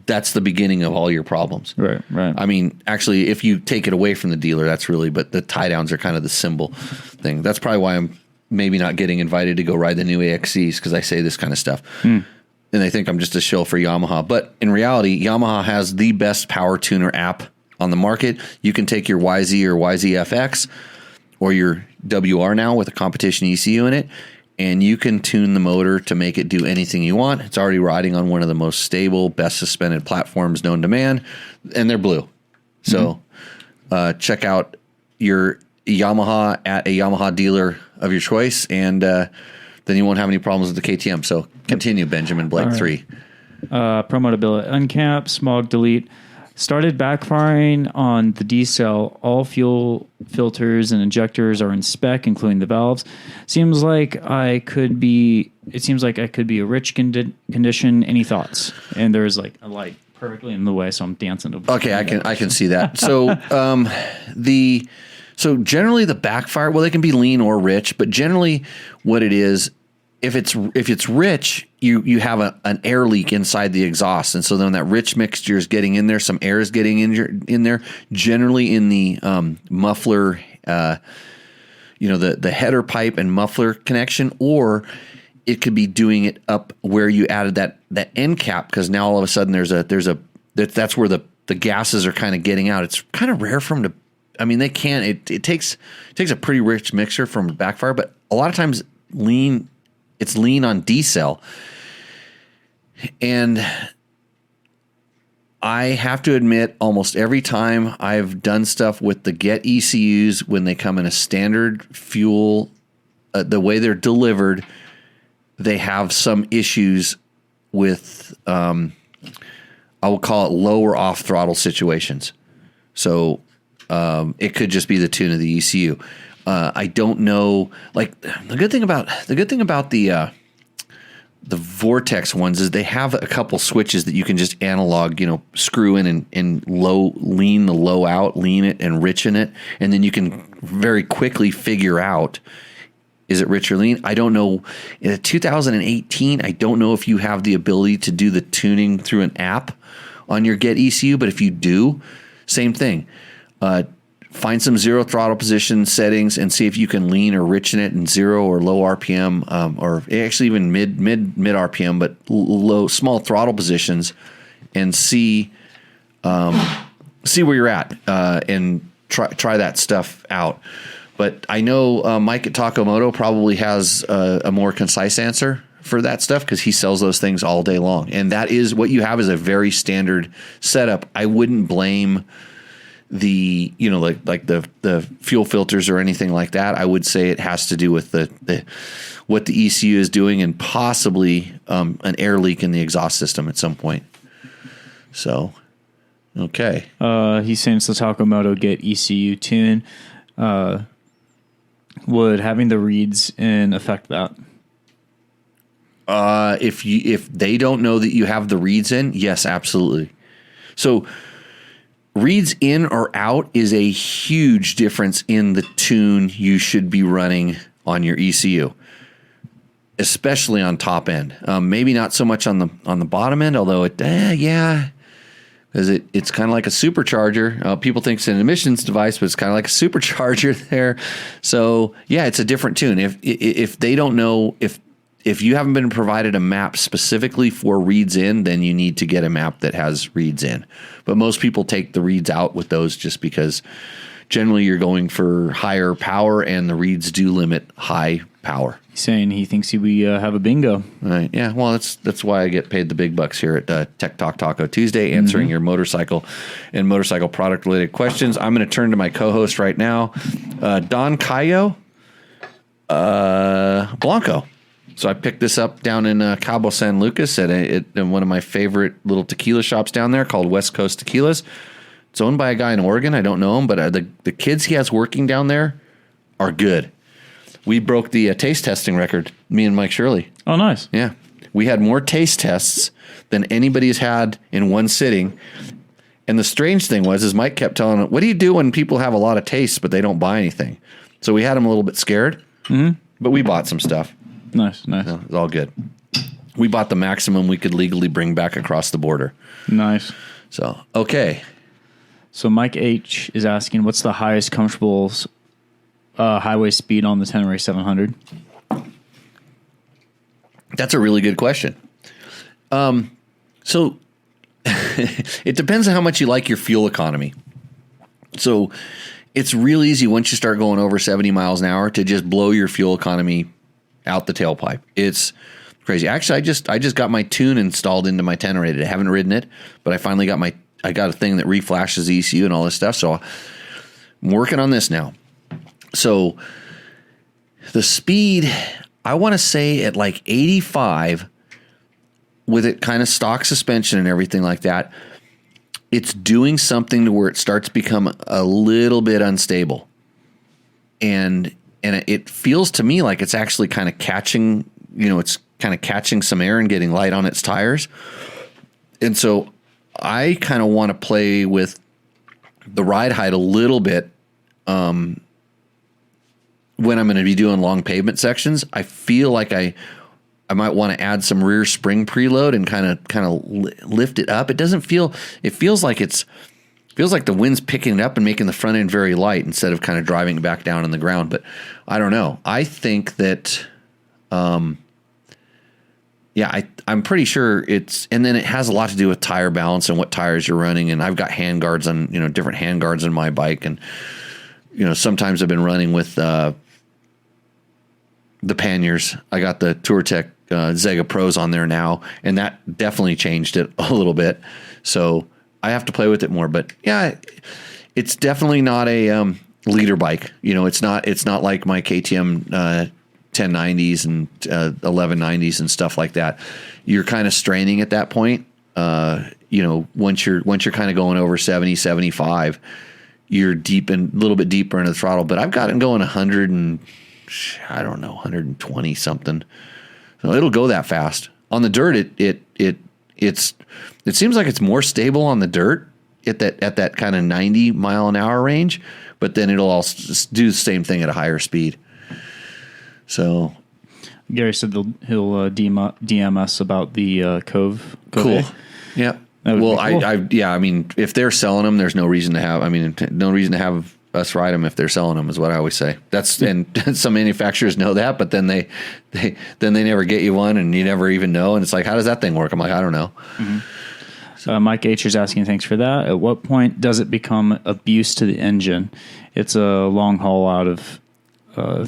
that's the beginning of all your problems. Right. I mean, actually, if you take it away from the dealer, but the tie downs are kind of the symbol thing. That's probably why I'm maybe not getting invited to go ride the new AXCs, because I say this kind of stuff. And they think I'm just a shill for Yamaha. But in reality, Yamaha has the best power tuner app on the market. You can take your YZ or YZFX or your WR now with a competition ECU in it, and you can tune the motor to make it do anything you want. It's already riding on one of the most stable, best suspended platforms known to man, and they're blue. So check out your Yamaha at a Yamaha dealer of your choice, and then you won't have any problems with the KTM. So continue, Benjamin Blake 3. Promotability uncap, smog delete. Started backfiring on the D-cell. All fuel filters and injectors are in spec, including the valves. Seems like I could be a rich condition. Any thoughts? And there's like a light perfectly in the way, so I'm dancing. Okay, I can see that. So so generally the backfire, well, they can be lean or rich, but generally what it is, if it's rich, you have an air leak inside the exhaust, and so then that rich mixture is getting in there. Some air is getting in there. Generally in the muffler, the header pipe and muffler connection, or it could be doing it up where you added that end cap, because now all of a sudden that's where the gases are kind of getting out. It's kind of rare for them to. I mean, they can. It takes a pretty rich mixture from backfire, but a lot of times it's lean on D-cell. And I have to admit, almost every time I've done stuff with the Get ECUs, when they come in a standard fuel, the way they're delivered, they have some issues with, I will call it low or off throttle situations. So it could just be the tune of the ECU. I don't know. Like the good thing about the Vortex ones is they have a couple switches that you can just analog, screw in and lean the low out, lean it and richen it, and then you can very quickly figure out, is it rich or lean? I don't know. In 2018, I don't know if you have the ability to do the tuning through an app on your Get ECU, but if you do, same thing. Find some zero throttle position settings and see if you can lean or richen it in 0 or low RPM, or actually even mid RPM, but low small throttle positions, and see where you're at, and try that stuff out. But I know Mike at Moto probably has a more concise answer for that stuff, because he sells those things all day long, and that is what you have is a very standard setup. I wouldn't blame the like the fuel filters or anything like that. I would say it has to do with the what the ECU is doing, and possibly an air leak in the exhaust system at some point. So, okay. He's saying it's the Moto Get ECU tune. Would having the reeds in affect that? If they don't know that you have the reeds in, yes, absolutely. So reeds in or out is a huge difference in the tune you should be running on your ECU, especially on top end. Maybe not so much on the bottom end, although because it's kind of like a supercharger. People think it's an emissions device, but it's kind of like a supercharger there. So yeah, it's a different tune. If they don't know, if you haven't been provided a map specifically for reeds in, then you need to get a map that has reeds in. But most people take the reeds out with those just because, generally you're going for higher power, and the reeds do limit high power. He's saying he thinks we have a bingo. Right. Yeah. Well, that's why I get paid the big bucks here at Tech Talk Taco Tuesday, answering your motorcycle and motorcycle product related questions. I'm going to turn to my co-host right now, Don Cayo Blanco. So I picked this up down in Cabo San Lucas at one of my favorite little tequila shops down there called West Coast Tequilas. It's owned by a guy in Oregon. I don't know him, but the kids he has working down there are good. We broke the taste testing record, me and Mike Shirley. Oh, nice. Yeah. We had more taste tests than anybody's had in one sitting. And the strange thing was, is Mike kept telling him, what do you do when people have a lot of tastes, but they don't buy anything? So we had him a little bit scared, but we bought some stuff. Nice. No, it's all good. We bought the maximum we could legally bring back across the border. Nice. So, okay. So Mike H is asking, what's the highest comfortable highway speed on the Tenere 700? That's a really good question. So it depends on how much you like your fuel economy. So it's real easy once you start going over 70 miles an hour to just blow your fuel economy out the tailpipe. It's crazy. Actually, I just got my tune installed into my Tenere. I haven't ridden it, but I finally got I got a thing that reflashes the ECU and all this stuff. So I'm working on this now. So the speed, I want to say at like 85 with it kind of stock suspension and everything like that, it's doing something to where it starts to become a little bit unstable. And it feels to me like it's actually kind of catching, it's kind of catching some air and getting light on its tires. And so I kind of want to play with the ride height a little bit. When I'm going to be doing long pavement sections, I feel like I might want to add some rear spring preload and kind of lift it up. It feels like the wind's picking it up and making the front end very light instead of kind of driving it back down on the ground. But I don't know. I think that, I'm pretty sure and then it has a lot to do with tire balance and what tires you're running. And I've got hand guards on, different hand guards on my bike. And, sometimes I've been running with, the panniers. I got the TourTech Zega Pros on there now, and that definitely changed it a little bit. So I have to play with it more. But yeah, it's definitely not a leader bike. It's not like my KTM 1090s and 1190s and stuff like that. You're kind of straining at that point. Once you're kind of going over 70, 75, you're a little bit deeper into the throttle. But I've got it going 120 something. So it'll go that fast. On the dirt, it seems like it's more stable on the dirt at that kind of 90 mile an hour range, but then it'll also do the same thing at a higher speed. So Gary said he'll DM us about the Kove. Cool. Yeah. Well, cool. I mean, if they're selling them, there's no reason to have us ride them if they're selling them, is what I always say. And some manufacturers know that, but then they never get you one, and you never even know. And it's like, how does that thing work? I'm like, I don't know. Mm-hmm. So Mike H is asking, thanks for that. At what point does it become abuse to the engine? It's a long haul out of.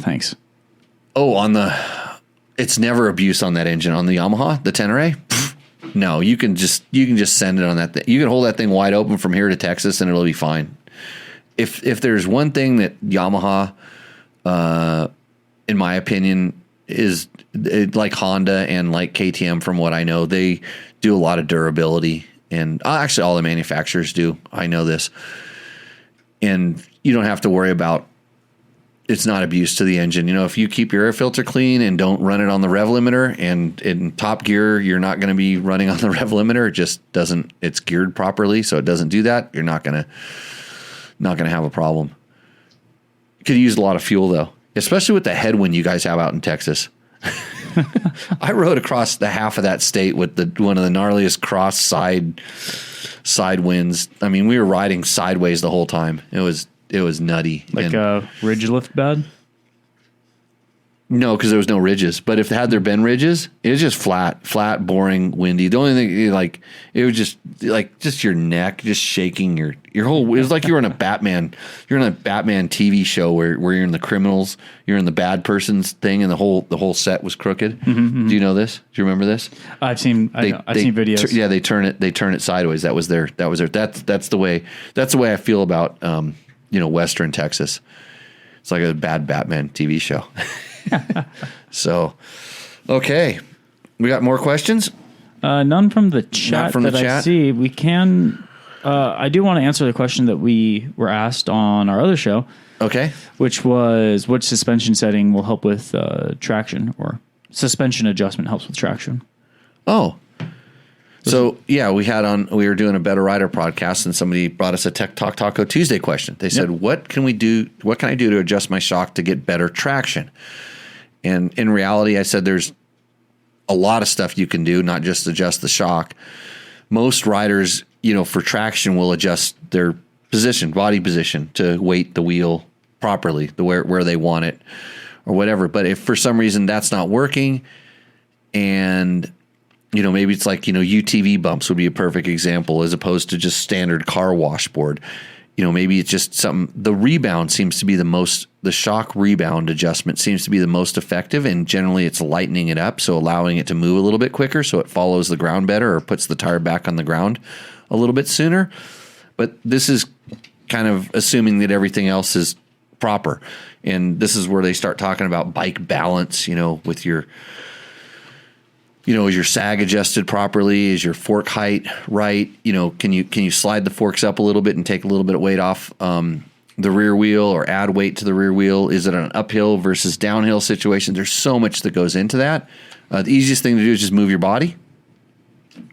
Thanks. Oh, it's never abuse on that engine on the Yamaha, the Tenere. No, you can just send it on that thing. You can hold that thing wide open from here to Texas, and it'll be fine. If there's one thing that Yamaha, in my opinion, is like Honda and like KTM, from what I know, they do a lot of durability, and actually all the manufacturers do. I know this, and you don't have to worry about. It's not abuse to the engine. If you keep your air filter clean and don't run it on the rev limiter, and in top gear, you're not going to be running on the rev limiter. It just doesn't. It's geared properly, so it doesn't do that. You're not going to have a problem. Could use a lot of fuel though, especially with the headwind you guys have out in Texas. I rode across the half of that state with one of the gnarliest cross side winds. I mean, we were riding sideways the whole time. It was nutty. Like a ridge lift bed? No, because there was no ridges. But if had there been ridges, it was just flat, boring, windy. The only thing, like, it was just your neck, just shaking your whole. It was like you were in a Batman. You're in a Batman TV show where you're in the criminals, you're in the bad person's thing, and the whole set was crooked. Do you know this? Do you remember this? I've seen videos. They turn it sideways. That's the way I feel about Western Texas. It's like a bad Batman TV show. So, okay. We got more questions? None from the chat I see. We can... I do want to answer the question that we were asked on our other show. Okay. Which was, which suspension setting will help with traction, or suspension adjustment helps with traction? Oh. So, yeah, we were doing a Better Rider podcast, and somebody brought us a Tech Talk Taco Tuesday question. They said, What can I do to adjust my shock to get better traction? And in reality, I said there's a lot of stuff you can do, not just adjust the shock. Most riders, for traction will adjust their body position to weight the wheel properly, where they want it or whatever. But if for some reason that's not working, and maybe it's like, UTV bumps would be a perfect example as opposed to just standard car washboard. Maybe it's just something, the shock rebound adjustment seems to be the most effective, and generally it's lightening it up. So allowing it to move a little bit quicker so it follows the ground better, or puts the tire back on the ground a little bit sooner. But this is kind of assuming that everything else is proper. And this is where they start talking about bike balance, with your, is your sag adjusted properly? Is your fork height right? Can you slide the forks up a little bit and take a little bit of weight off the rear wheel, or add weight to the rear wheel? Is it an uphill versus downhill situation? There's so much that goes into that. The easiest thing to do is just move your body.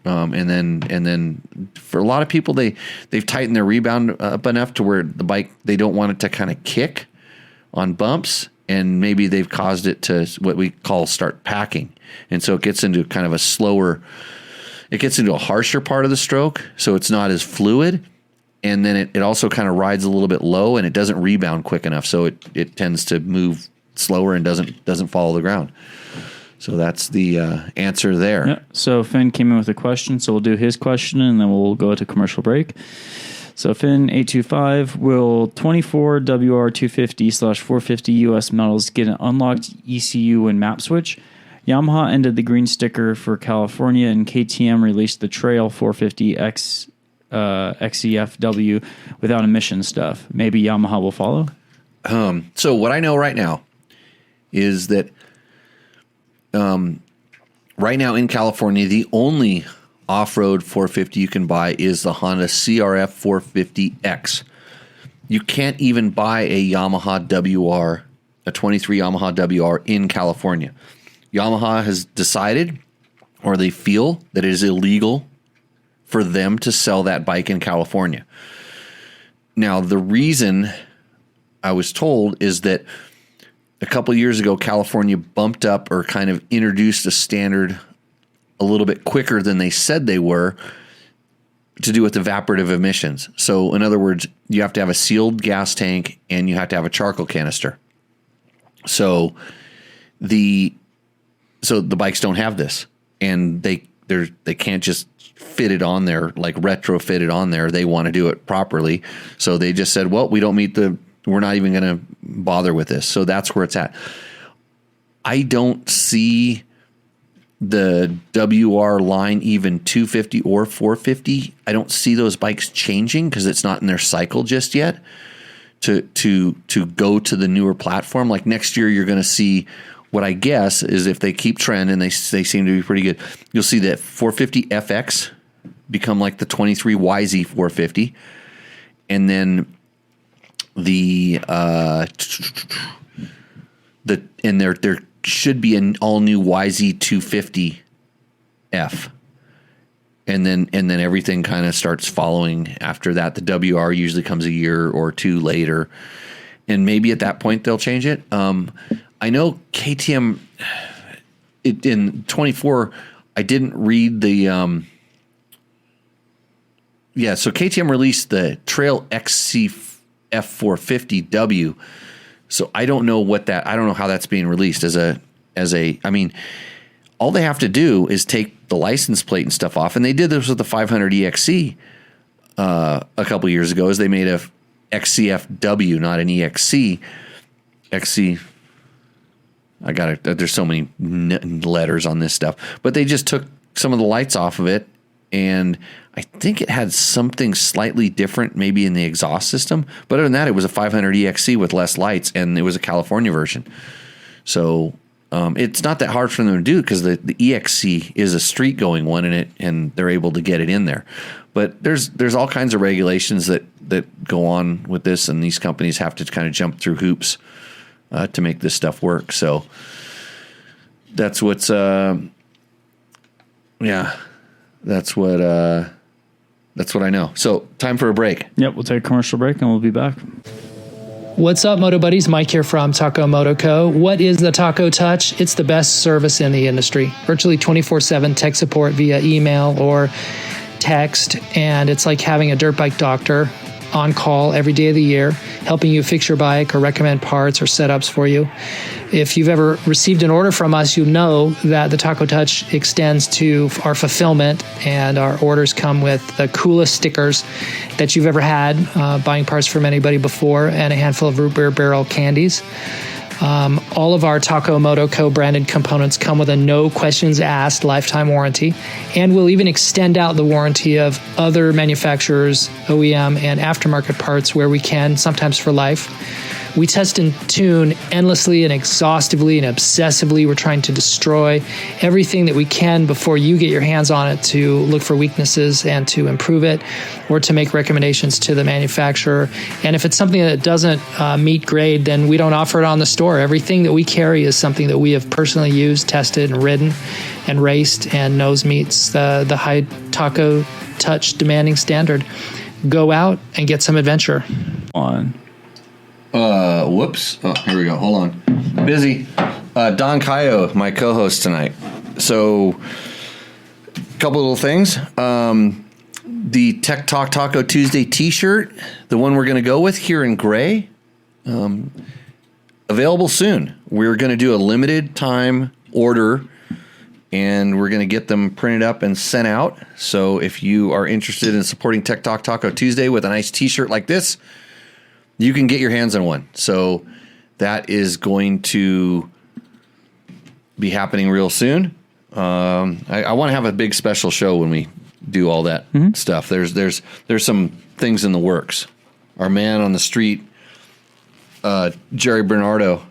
And then for a lot of people, they've tightened their rebound up enough to where the bike, they don't want it to kind of kick on bumps. And maybe they've caused it to what we call start packing. And so it gets into kind of a harsher part of the stroke. So it's not as fluid. And then it also kind of rides a little bit low, and it doesn't rebound quick enough. So it tends to move slower and doesn't follow the ground. So that's the answer there. Yeah. So Finn came in with a question. So we'll do his question, and then we'll go to commercial break. So Finn 825, will 24 WR250/450 US models get an unlocked ECU and map switch? Yamaha ended the green sticker for California, and KTM released the Trail 450 XEFW without emission stuff. Maybe Yamaha will follow? So what I know right now is that right now in California, the only off-road 450 you can buy is the Honda CRF 450X. You can't even buy a Yamaha WR, a 23 Yamaha WR in California. Yamaha has decided, or they feel, that it is illegal for them to sell that bike in California. Now, the reason I was told is that a couple years ago, California bumped up or kind of introduced a standard a little bit quicker than they said they were to do with evaporative emissions. So in other words, you have to have a sealed gas tank and you have to have a charcoal canister. So the bikes don't have this, and they can't just fit it on there, like retrofit it on there. They want to do it properly. So they just said, well, we're not even going to bother with this. So that's where it's at. I don't see the WR line, even 250 or 450. I don't see those bikes changing because it's not in their cycle just yet to go to the newer platform. Like next year, you're going to see what I guess is, if they keep trend, and they seem to be pretty good, you'll see that 450 FX become like the 23 YZ 450. And then there should be an all new YZ 250 F, and then everything kind of starts following after that. The WR usually comes a year or two later, and maybe at that point they'll change it. I know KTM in 24. I didn't read the. So KTM released the Trail XC F450W. So I don't know how that's being released I mean, all they have to do is take the license plate and stuff off. And they did this with the 500 EXC a couple years ago, as they made a XCFW, not an EXC. XC. There's so many letters on this stuff, but they just took some of the lights off of it. And I think it had something slightly different, maybe in the exhaust system. But other than that, it was a 500 EXC with less lights, and it was a California version. So it's not that hard for them to do, because the EXC is a street going one, and they're able to get it in there. But there's all kinds of regulations that go on with this, and these companies have to kind of jump through hoops to make this stuff work. So that's what's That's what I know. So time for a break. Yep, we'll take a commercial break and we'll be back. What's up, Moto Buddies? Mike here from Taco Moto Co. What is the Taco Touch? It's the best service in the industry. Virtually 24/7 tech support via email or text, and it's like having a dirt bike doctor on call every day of the year, helping you fix your bike or recommend parts or setups for you. If you've ever received an order from us, you know that the Taco Touch extends to our fulfillment, and our orders come with the coolest stickers that you've ever had, buying parts from anybody before, and a handful of root beer barrel candies. All of our Taco Moto Co. branded components come with a no questions asked lifetime warranty, and we'll even extend out the warranty of other manufacturers, OEM, and aftermarket parts where we can, sometimes for life. We test and tune endlessly and exhaustively and obsessively. We're trying to destroy everything that we can before you get your hands on it, to look for weaknesses and to improve it, or to make recommendations to the manufacturer. And if it's something that doesn't meet grade, then we don't offer it on the store. Everything that we carry is something that we have personally used, tested, and ridden, and raced, and knows meets the high Taco Touch demanding standard. Go out and get some adventure. On. Whoops. Oh, here we go. Hold on. Busy. Don Cayo, my co-host tonight. So, a couple little things. The Tech Talk Taco Tuesday t-shirt, the one we're going to go with here in gray, available soon. We're going to do a limited time order, and we're going to get them printed up and sent out. So if you are interested in supporting Tech Talk Taco Tuesday with a nice t-shirt like this, you can get your hands on one. So that is going to be happening real soon. I want to have a big special show when we do all that stuff. There's some things in the works. Our man on the street, Jerry Bernardo.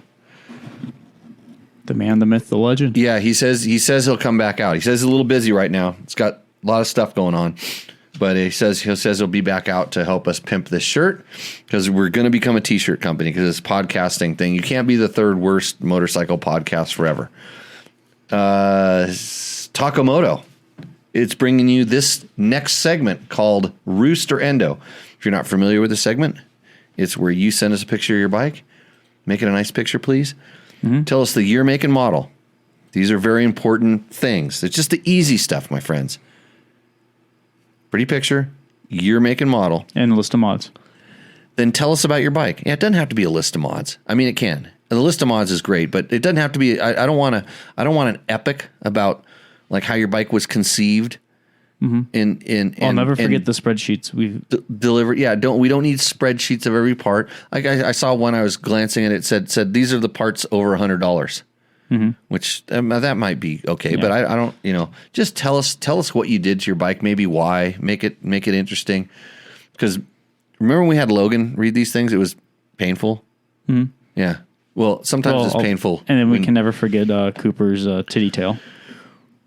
The man, the myth, the legend. Yeah, he says he'll come back out. He says he's a little busy right now. It's got a lot of stuff going on. But he says he'll be back out to help us pimp this shirt, because we're going to become a t-shirt company, because it's podcasting thing. You can't be the third worst motorcycle podcast forever. Taco Moto. It's bringing you this next segment called Roost or Endo. If you're not familiar with the segment, it's where you send us a picture of your bike. Make it a nice picture, please. Mm-hmm. Tell us the year, make, and model. These are very important things. It's just the easy stuff, my friends. Pretty picture, year, make, and model. And a list of mods. Then tell us about your bike. Yeah, it doesn't have to be a list of mods. I mean, it can. And the list of mods is great, but it doesn't have to be. I don't want an epic about like how your bike was conceived. Mm-hmm. I'll never forget the spreadsheets we've delivered. Yeah, we don't need spreadsheets of every part. Like I saw one, I was glancing at it, said these are the parts over $100. Mm-hmm. Which that might be okay, yeah. But I don't, just tell us what you did to your bike, maybe why, make it interesting. Because remember when we had Logan read these things, it was painful. Mm-hmm. Yeah. Well, sometimes it's painful. And then we can never forget Cooper's titty tail.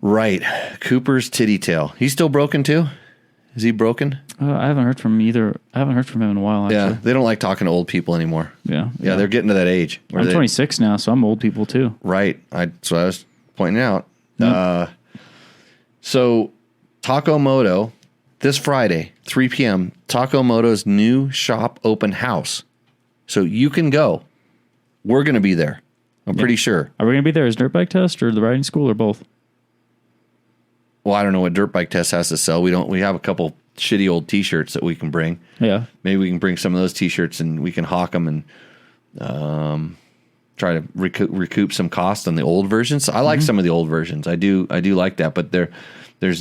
Right. Cooper's titty tail. He's still broken too? Is he broken? I haven't heard from either. I haven't heard from him in a while, actually. Yeah, they don't like talking to old people anymore. Yeah. They're getting to that age. I'm 26 now, so I'm old people too. Right. That's what I was pointing out. Yep. So, Taco Moto, this Friday, 3 p.m., Taco Moto's new shop open house. So you can go. We're going to be there. I'm pretty sure. Are we going to be there as dirt bike test or the riding school or both? Well, I don't know what Dirt Bike Test has to sell. We have a couple shitty old T-shirts that we can bring. Yeah. Maybe we can bring some of those T-shirts and we can hawk them and Try to recoup some cost on the old versions. I like some of the old versions. I do like that, but there's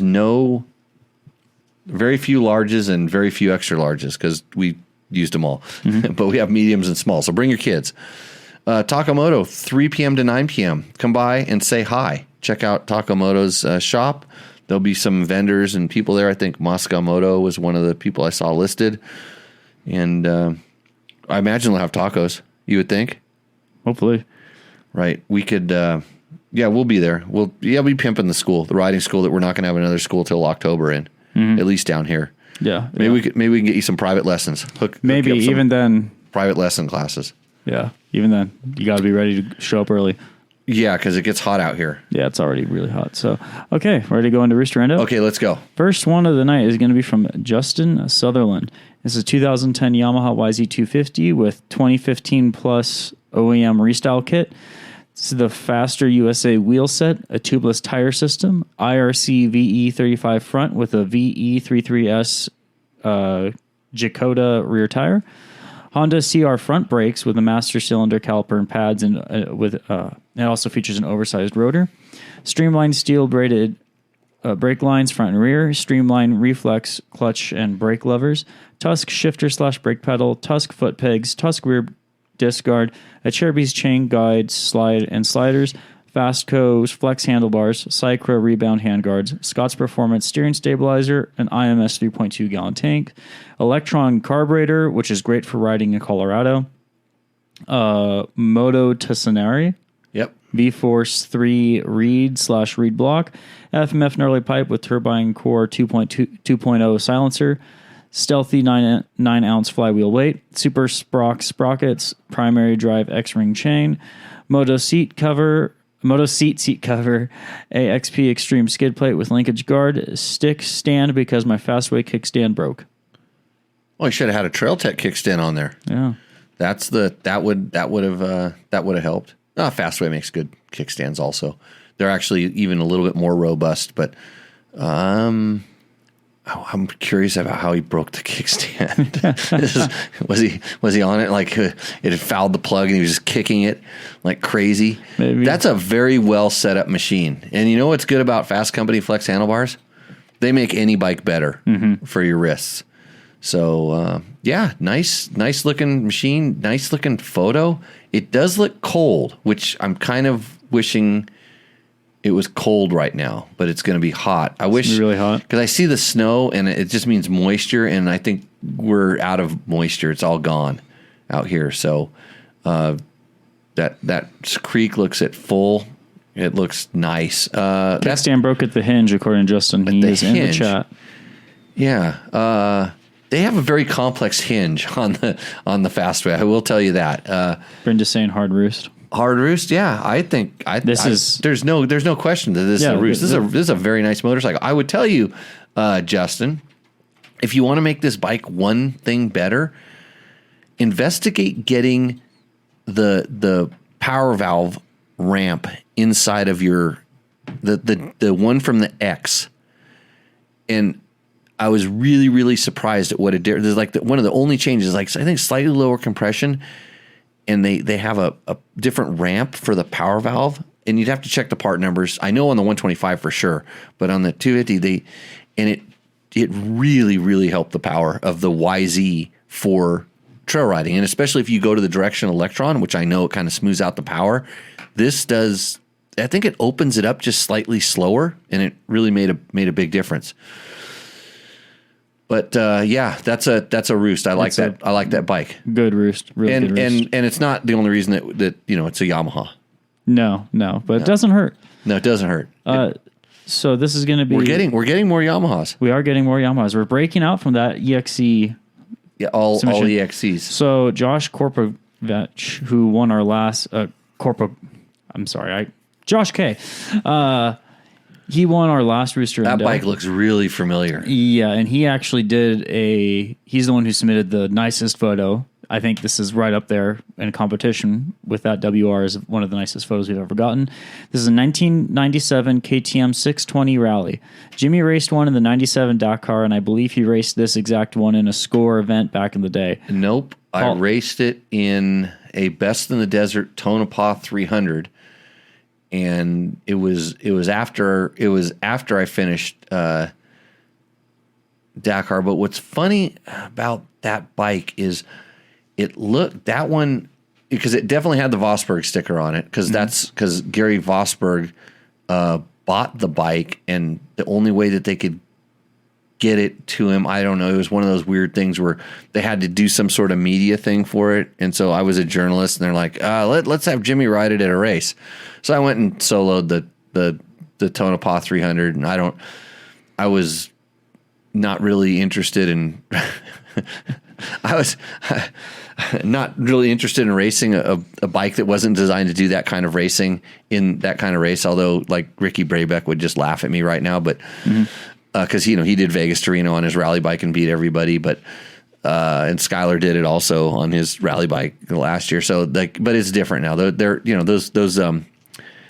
very few larges and very few extra larges because we used them all. But we have mediums and small. So bring your kids. Takamoto, 3 p.m. to 9 p.m. Come by and say hi. Check out Takamoto's shop. There'll be some vendors and people there. I think Moscow Moto was one of the people I saw listed. And I imagine they'll have tacos, you would think. Hopefully. Right. We could, we'll be there. We'll be pimping the riding school that we're not going to have another school till October at least down here. Yeah. Maybe we can get you some private lessons. Maybe hook even then. Private lesson classes. Yeah. Even then, you got to be ready to show up early. Yeah, because it gets hot out here. Yeah, it's already really hot. So, okay, ready to go into Roost or Endo? Okay, let's go. First one of the night is going to be from Justin Sutherland. This is 2010 Yamaha YZ250 with 2015 plus OEM restyle kit. This is the Faster USA wheel set, a tubeless tire system, IRC VE35 front with a VE33S Jacoda rear tire, Honda CR front brakes with a master cylinder caliper and pads, and it also features an oversized rotor, streamlined steel braided brake lines front and rear, streamlined reflex clutch and brake levers, Tusk shifter / brake pedal, Tusk foot pegs, Tusk rear disc guard, a Cherubies chain guide slide and sliders, Fastco's flex handlebars, Cycra rebound handguards, Scott's Performance steering stabilizer, an IMS 3.2 gallon tank, Electron carburetor, which is great for riding in Colorado, Moto Tuscanari, Yep. V-Force 3 reed / reed block, FMF gnarly pipe with turbine core 2.0 silencer, stealthy 9-ounce flywheel weight, super sprockets, primary drive X-ring chain, Moto seat cover, AXP extreme skid plate with linkage guard, stick stand because my Fastway kickstand broke. Well, you should have had a Trail Tech kickstand on there. Yeah, that would have helped. Fastway makes good kickstands also. They're actually even a little bit more robust, but I'm curious about how he broke the kickstand. Was he on it like it had fouled the plug and he was just kicking it like crazy? Maybe. That's a very well set up machine. And you know what's good about Fasst Company flex handlebars? They make any bike better for your wrists. So nice looking machine, nice looking photo. It does look cold, which I'm kind of wishing it was cold right now, but it's going to be hot. I wish really hot because I see the snow and it just means moisture, and I think we're out of moisture. It's all gone out here. So that creek looks at full. It looks nice. Kickstand broke at the hinge, according to Justin. He is in the chat. Yeah. They have a very complex hinge on the Fastway. I will tell you that. Brenda's saying hard roost. Hard Roost, yeah. I think there's no question that this is a Roost. This is a very nice motorcycle. I would tell you, Justin, if you want to make this bike one thing better, investigate getting the power valve ramp inside of your the one from the X. And I was really, really surprised at what it did. There's like one of the only changes, like I think slightly lower compression. And they have a different ramp for the power valve, and you'd have to check the part numbers. I know on the 125 for sure, but on the 250, it really, really helped the power of the YZ for trail riding, and especially if you go to the direction Electron, which I know it kind of smooths out the power. This does. I think it opens it up just slightly slower, and it really made a big difference. But that's a Roost. I like that bike. Good Roost, really good Roost. And it's not the only reason that it's a Yamaha. No, but it doesn't hurt. No, it doesn't hurt. So this is going to be we're getting more Yamahas. We are getting more Yamahas. We're breaking out from that EXE. Yeah, all EXEs. So Josh Korpovich, who won our last Josh K. He won our last Rooster. That bike looks really familiar. Yeah, and he actually he's the one who submitted the nicest photo. I think this is right up there in competition with that WR as one of the nicest photos we've ever gotten. This is a 1997 KTM 620 Rally. Jimmy raced one in the 97 Dakar, and I believe he raced this exact one in a score event back in the day. Nope. I raced it in a Best in the Desert Tonopah 300, and it was after I finished Dakar. But what's funny about that bike is that one, because it definitely had the Vosberg sticker on it, because that's because Gary Vosberg bought the bike, and the only way that they could get it to him, I don't know, it was one of those weird things where they had to do some sort of media thing for it. And so I was a journalist, and they're like, let's have Jimmy ride it at a race. So I went and soloed the Tonopah 300, and I was not really interested in I was not really interested in racing a bike that wasn't designed to do that kind of racing in that kind of race. Although, like, Ricky Brabeck would just laugh at me right now, but because he did Vegas to Reno on his rally bike and beat everybody, but and Skyler did it also on his rally bike last year. So, like, but it's different now. They're those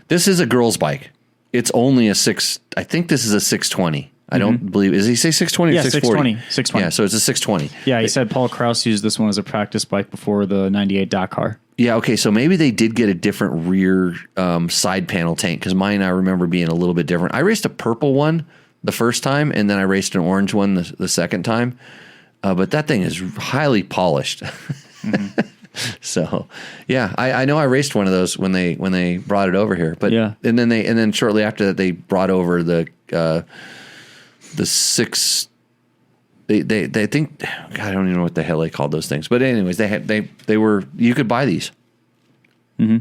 this is a girl's bike. It's only I think this is a 620. I don't believe. Does he say 620 or 640? 620. Yeah, so it's a 620. Yeah, he said Paul Krause used this one as a practice bike before the 98 Dakar. Yeah, okay, so maybe they did get a different rear side panel tank, because mine, I remember, being a little bit different. I raced a purple one the first time, and then I raced an orange one the second time. But that thing is highly polished. So, yeah, I know I raced one of those when they brought it over here. But yeah. and then shortly after that, they brought over the six. They think, God, I don't even know what the hell they called those things. But anyways, they were, you could buy these.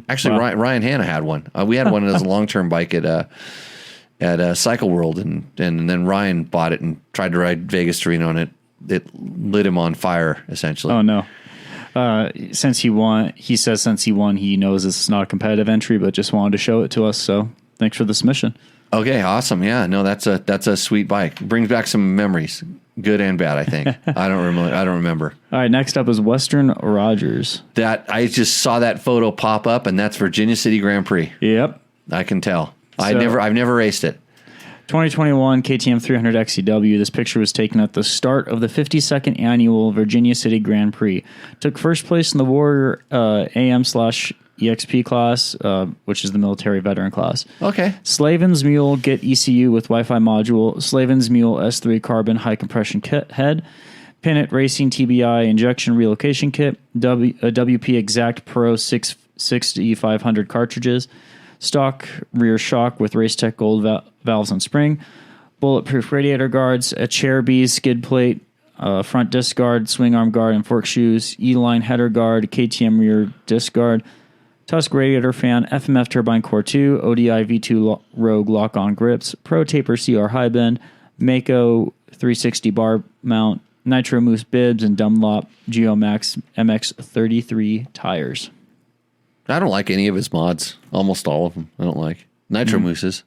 Actually, wow. Ryan Hanna had one. We had one as a long-term bike at Cycle World, and then Ryan bought it and tried to ride Vegas to Reno, and it lit him on fire, essentially. Oh no. Since he won, he knows it's not a competitive entry, but just wanted to show it to us. So thanks for the submission. Okay, awesome. Yeah, no, that's a sweet bike. Brings back some memories, good and bad, I think. I don't remember. All right, next up is Western Rogers. That I just saw that photo pop up, and that's Virginia City Grand Prix. Yep, I can tell. I've never raced it. 2021 KTM 300 XCW. This picture was taken at the start of the 52nd annual Virginia City Grand Prix. Took first place in the Warrior AM/EXP class, which is the military veteran class. Okay. Slavin's Mule Get ECU with Wi-Fi module. Slavin's Mule S3 carbon high compression head. Pinnit Racing TBI injection relocation kit. WP Exact Pro 660 500 cartridges. Stock rear shock with Racetech Gold valves and spring. Bulletproof radiator guards. A chair bees skid plate. Front disc guard, swing arm guard, and fork shoes. E-line header guard. KTM rear disc guard. Tusk radiator fan, FMF turbine core 2, ODI V2 Rogue lock-on grips, Pro Taper CR high bend, Mako 360 bar mount, Nitro Moose bibs, and Dunlop Geomax MX33 tires. I don't like any of his mods. Almost all of them. I don't like Nitro Mooses.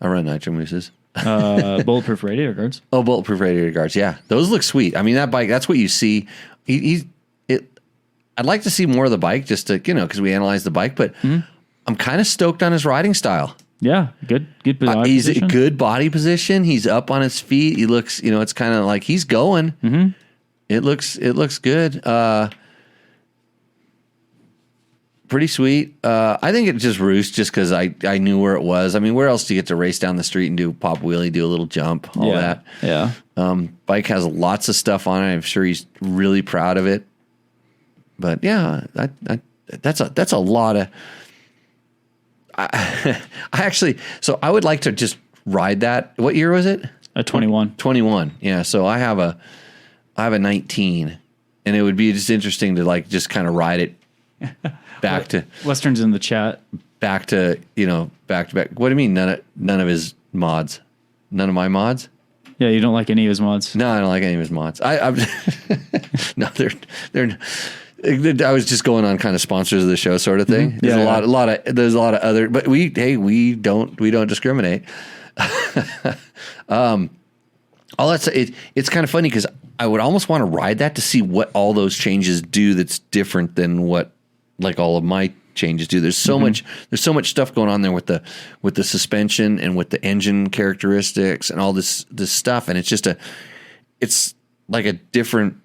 I run Nitro Mooses. Bulletproof radiator guards. Oh, bulletproof radiator guards. Yeah, those look sweet. I mean, that bike. That's what you see. I'd like to see more of the bike, just to, because we analyzed the bike, but I'm kind of stoked on his riding style. Yeah, good body he's position. A good body position. He's up on his feet. He looks, it's kind of like he's going. Mm-hmm. It looks good. Pretty sweet. I think it just Roost, just because I knew where it was. I mean, where else do you get to race down the street and do pop wheelie, do a little jump, all that? Yeah. Bike has lots of stuff on it. I'm sure he's really proud of it. But yeah, that's a lot of. I actually, so I would like to just ride that. What year was it? 21. 21. Yeah. So I have a 19, and it would be just interesting to just kind of ride it back to Western's in the chat. Back to back. What do you mean? None of his mods. None of my mods. Yeah, you don't like any of his mods. No, I don't like any of his mods. I'm no, they're. I was just going on kind of sponsors of the show sort of thing. Mm-hmm. There's a lot of other, but we don't discriminate. All that's it's kind of funny because I would almost want to ride that to see what all those changes do that's different than what all of my changes do. There's so much stuff going on there with the suspension and with the engine characteristics and all this stuff, and it's like a different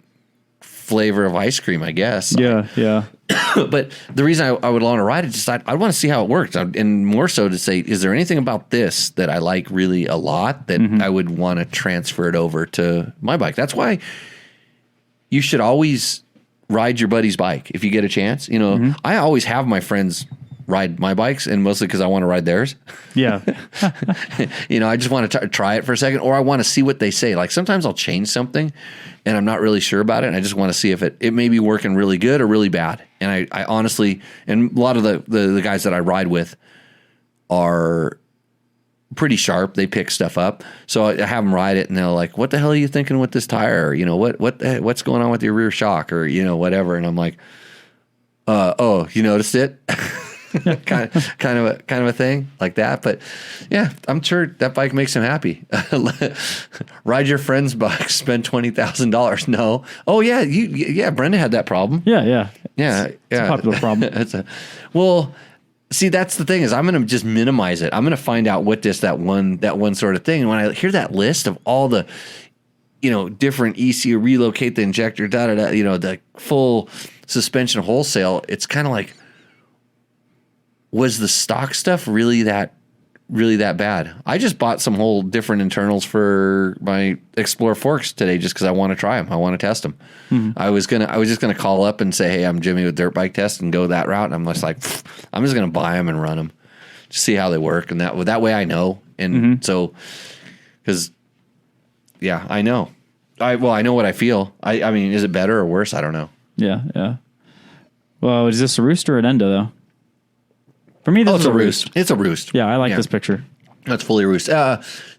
flavor of ice cream, I guess. Yeah, yeah. But the reason I would want to ride it, just I want to see how it works, and more so to say, is there anything about this that I like really a lot that I would want to transfer it over to my bike? That's why you should always ride your buddy's bike if you get a chance. You know, I always have my friends ride my bikes, and mostly because I want to ride theirs. Yeah. You know, I just want to try it for a second, or I want to see what they say. Like sometimes I'll change something and I'm not really sure about it, and I just want to see if it may be working really good or really bad. And I honestly, and a lot of the guys that I ride with are pretty sharp. They pick stuff up. So I have them ride it, and they're like, what the hell are you thinking with this tire? Or, you know, what's going on with your rear shock, or, you know, whatever. And I'm like, oh, you noticed it? kind of a thing like that. But yeah, I'm sure that bike makes him happy. Ride your friend's bike, spend $20,000. No. Oh yeah. Brenda had that problem. Yeah. It's a popular problem. Well, see, that's the thing is I'm going to just minimize it. I'm going to find out what that one sort of thing. And when I hear that list of all the, you know, different ECU, relocate the injector, you know, the full suspension wholesale, it's kind of like, was the stock stuff really that bad? I just bought some whole different internals for my Explorer forks today just because I want to try them. I want to test them. I was just gonna call up and say, hey, I'm Jimmy with Dirt Bike Test, and go that route. And I'm just like, I'm just gonna buy them and run them, just see how they work, and that way I know. And so, because yeah, I know. I know what I feel. I mean, is it better or worse? I don't know. Yeah. Well, is this a Roost or an Endo though? For me, this is a Roost. It's a Roost. Yeah, I like this picture. That's fully Roost.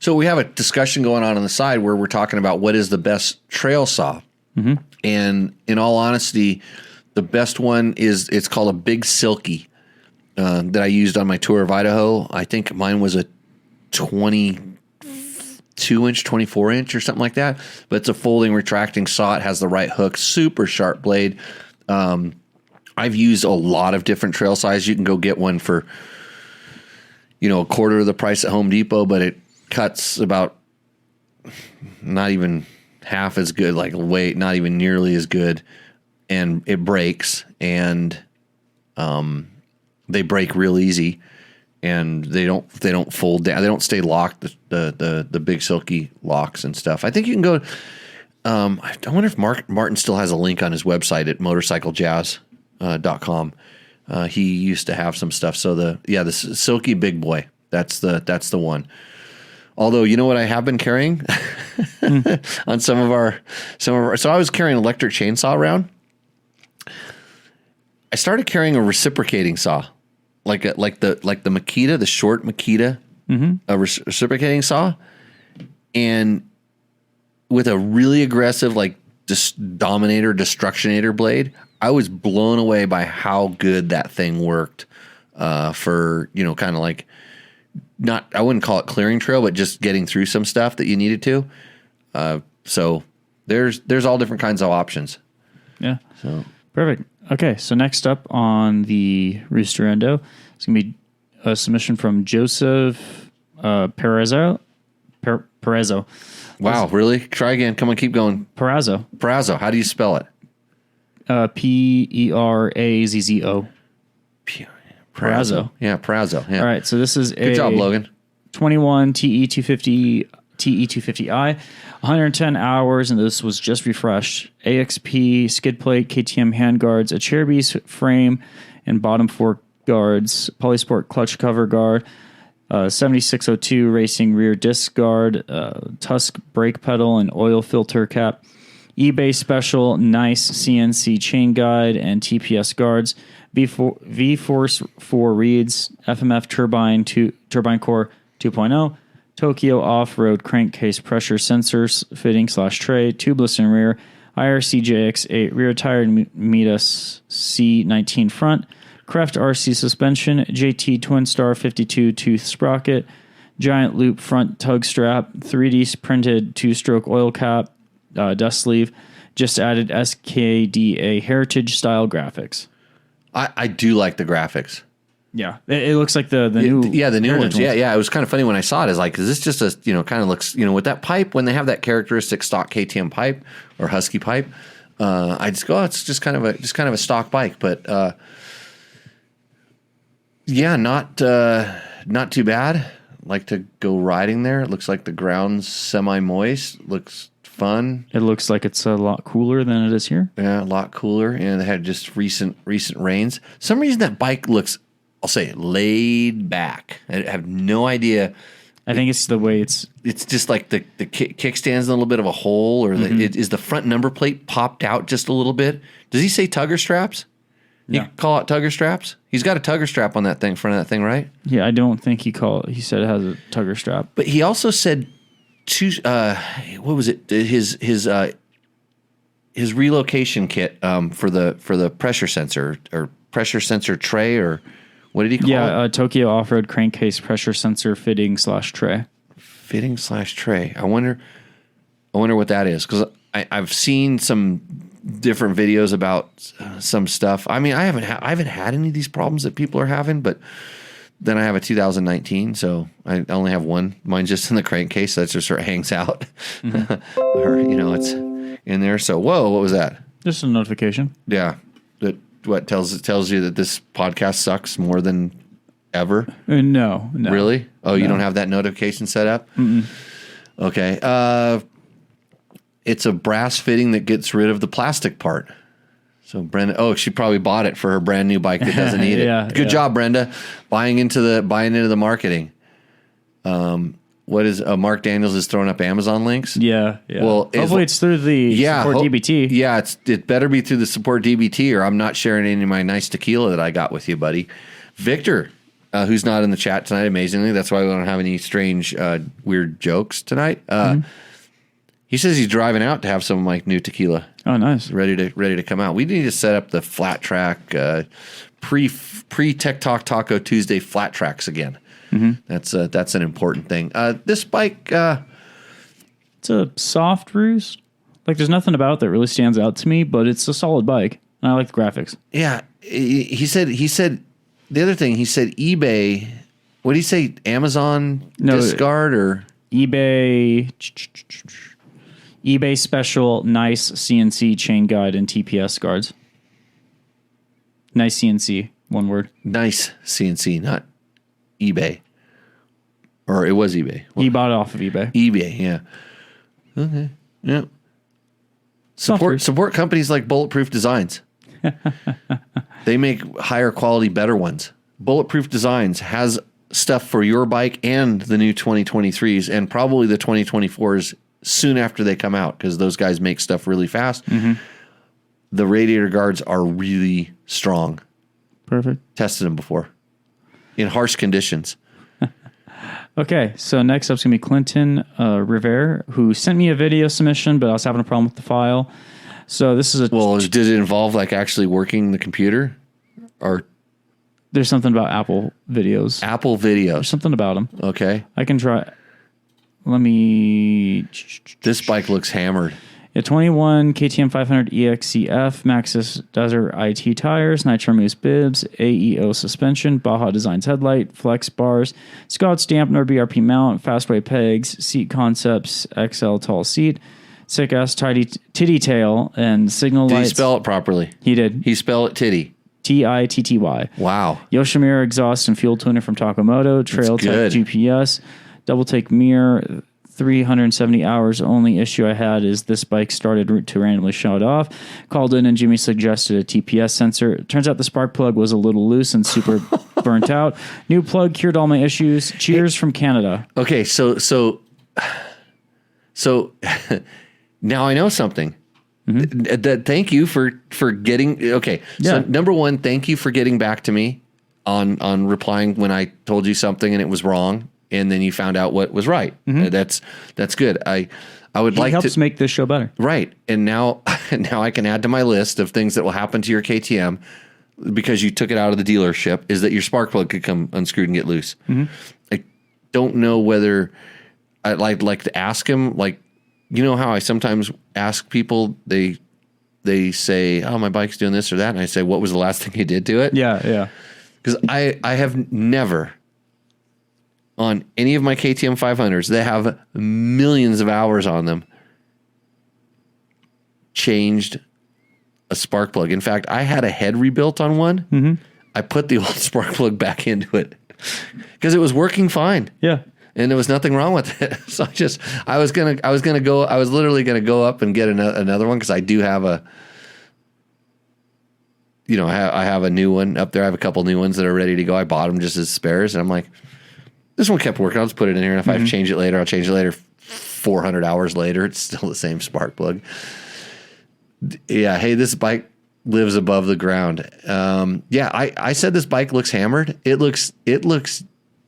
So we have a discussion going on the side where we're talking about what is the best trail saw. And in all honesty, the best one it's called a Big Silky that I used on my tour of Idaho. I think mine was a 22-inch, 24-inch or something like that. But it's a folding, retracting saw. It has the right hook, super sharp blade. I've used a lot of different trail size. You can go get one for, you know, a quarter of the price at Home Depot, but it cuts about not even half as good, like weight, not even nearly as good. And it breaks, and they break real easy, and they don't fold down. They don't stay locked. The Big Silky locks and stuff. I think you can go. I wonder if Martin still has a link on his website at motorcyclejazz.com. He used to have some stuff. So the Silky Big Boy, that's the one. Although, you know what I have been carrying on some of our, so I was carrying an electric chainsaw around. I started carrying a reciprocating saw, like the Makita, the short Makita, a reciprocating saw, and with a really aggressive, like, Destructionator blade. I was blown away by how good that thing worked for, you know, kind of like, I wouldn't call it clearing trail, but just getting through some stuff that you needed to. So there's all different kinds of options. Yeah. So perfect. Okay. So next up on the Rooster Endo, it's going to be a submission from Joseph Perezzo. Wow, really? Try again. Come on, keep going. Perazzo. How do you spell it? Perazzo. Perazzo. Yeah, Perazzo. Yeah. All right, so this is Good job, Logan. 21 TE250i, 110 hours, and this was just refreshed. AXP skid plate, KTM handguards, a Cherubies frame and bottom fork guards, Polysport clutch cover guard, 7602 racing rear disc guard, Tusk brake pedal and oil filter cap, eBay special nice CNC chain guide and TPS guards, V-Force 4 reeds, FMF turbine core 2.0, Tokyo off-road crankcase pressure sensors fitting / tray, tubeless in rear, IRC JX8 rear tire, Mitas C19 front, Kreft RC suspension, JT Twin Star 52 tooth sprocket, giant loop front tug strap, 3D printed 2-stroke oil cap, dust sleeve, just added SKDA heritage style graphics. I do like the graphics. Yeah, it looks like the new the new ones. Yeah. It was kind of funny when I saw it. Is like, is this just a kind of looks with that pipe when they have that characteristic stock KTM pipe or Husky pipe? I just go, oh, it's just kind of a stock bike, but yeah, not too bad. Like to go riding there. It looks like the ground's semi-moist. Looks fun. It looks like it's a lot cooler than it is here. Yeah, a lot cooler, and they had just recent rains. Some reason that bike looks, I'll say it, laid back. I have no idea. I think it's the way it's just like the kickstand's in a little bit of a hole, or is the front number plate popped out just a little bit? Does he say tugger straps? You call it tugger straps? He's got a tugger strap on that thing, front of that thing, right? Yeah, I don't think he said it has a tugger strap. But he also said what was it? His relocation kit for the pressure sensor or pressure sensor tray, or what did he call it? Yeah, Tokyo off-road crankcase pressure sensor fitting /tray. Fitting/tray. I wonder what that is, because I've seen some different videos about some stuff. I mean, I haven't had any of these problems that people are having, but then I have a 2019, so I only have one. Mine's just in the crankcase, so that just sort of hangs out, or it's in there. So, whoa, what was that? Just a notification. Yeah, that what tells you that this podcast sucks more than ever. No. Really? Oh, you don't have that notification set up? Mm-mm. Okay. It's a brass fitting that gets rid of the plastic part. So Brenda, she probably bought it for her brand new bike that doesn't need it. Good job, Brenda, buying into the marketing. What is Mark Daniels is throwing up Amazon links? Yeah. Well, hopefully it's through the support DBT. Yeah, it better be through the support DBT, or I'm not sharing any of my nice tequila that I got with you, buddy. Victor, who's not in the chat tonight, amazingly, that's why we don't have any strange, weird jokes tonight. He says he's driving out to have some of my new tequila. Oh, nice. Ready to come out. We need to set up the flat track pre Tech Talk Taco Tuesday flat tracks again. Mm-hmm. That's an important thing. This bike, it's a soft Roost. Like, there's nothing about it that really stands out to me, but it's a solid bike, and I like the graphics. Yeah, he said the other thing. He said eBay. What did he say? Amazon discard or eBay special, nice CNC chain guide and TPS guards. Nice CNC, one word. Nice CNC, not eBay. Or it was eBay. He bought it off of eBay. eBay, yeah. Okay, yeah. Support companies like Bulletproof Designs. They make higher quality, better ones. Bulletproof Designs has stuff for your bike and the new 2023s and probably the 2024s soon after they come out, because those guys make stuff really fast. Mm-hmm. The radiator guards are really strong. Perfect. Tested them before in harsh conditions. Okay, so next up is going to be Clinton Rivera, who sent me a video submission, but I was having a problem with the file. So this is did it involve like actually working the computer, or there's something about Apple videos? Apple videos. There's something about them. Okay, I can try. Let me. This bike looks hammered. A 21 KTM 500 EXCF, Maxxis Desert IT tires, Nitro Moose bibs, AEO suspension, Baja Designs headlight, flex bars, Scott stamp, nor BRP mount, Fastway pegs, seat concepts, XL tall seat, sick ass titty tail, and signal lights. Did he spell it properly? He did. He spelled it titty. Titty. Wow. Yoshimura exhaust and fuel tuner from Moto, Trail Tech GPS. Double take mirror, 370 hours. Only issue I had is this bike started to randomly shut off. Called in and Jimmy suggested a TPS sensor. Turns out the spark plug was a little loose and super burnt out. New plug cured all my issues. Cheers from Canada. Okay, so now I know something. Mm-hmm. Thank you for getting. Okay, so number one, thank you for getting back to me on replying when I told you something and it was wrong. And then you found out what was right. Mm-hmm. That's good. I would like to helps make this show better. Right. And now I can add to my list of things that will happen to your KTM because you took it out of the dealership is that your spark plug could come unscrewed and get loose. Mm-hmm. I don't know whether I'd like to ask him, like, you know how I sometimes ask people, they say, oh, my bike's doing this or that. And I say, what was the last thing you did to it? Yeah. Because I have never on any of my KTM 500s that have millions of hours on them changed a spark plug. In fact, I had a head rebuilt on one. Mm-hmm. I put the old spark plug back into it because it was working fine. Yeah. And there was nothing wrong with it. So I was literally going to go up and get another one because I do have I have a new one up there. I have a couple new ones that are ready to go. I bought them just as spares. And I'm like, this one kept working. I'll just put it in here. And if I change it later, I'll change it later. 400 hours later, it's still the same spark plug. Yeah. Hey, this bike lives above the ground. I said this bike looks hammered. It looks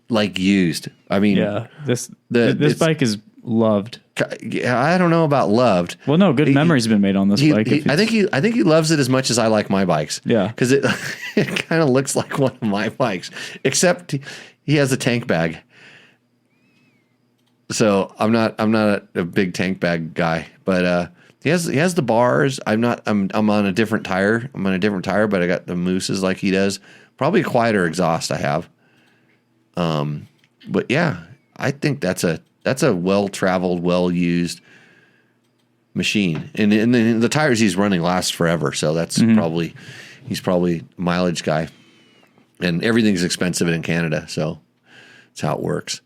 like used. I mean, yeah, this bike is loved. I don't know about loved. Well, no, good memories have been made on this bike. I think he loves it as much as I like my bikes. Yeah, because it kind of looks like one of my bikes, except he has a tank bag. So I'm not a big tank bag guy, but he has the bars. I'm on a different tire. I'm on a different tire, but I got the mooses like he does. Probably a quieter exhaust I have. But yeah, I think that's a well-traveled, well-used machine. And the tires he's running last forever. So that's he's probably a mileage guy, and everything's expensive in Canada. So that's how it works.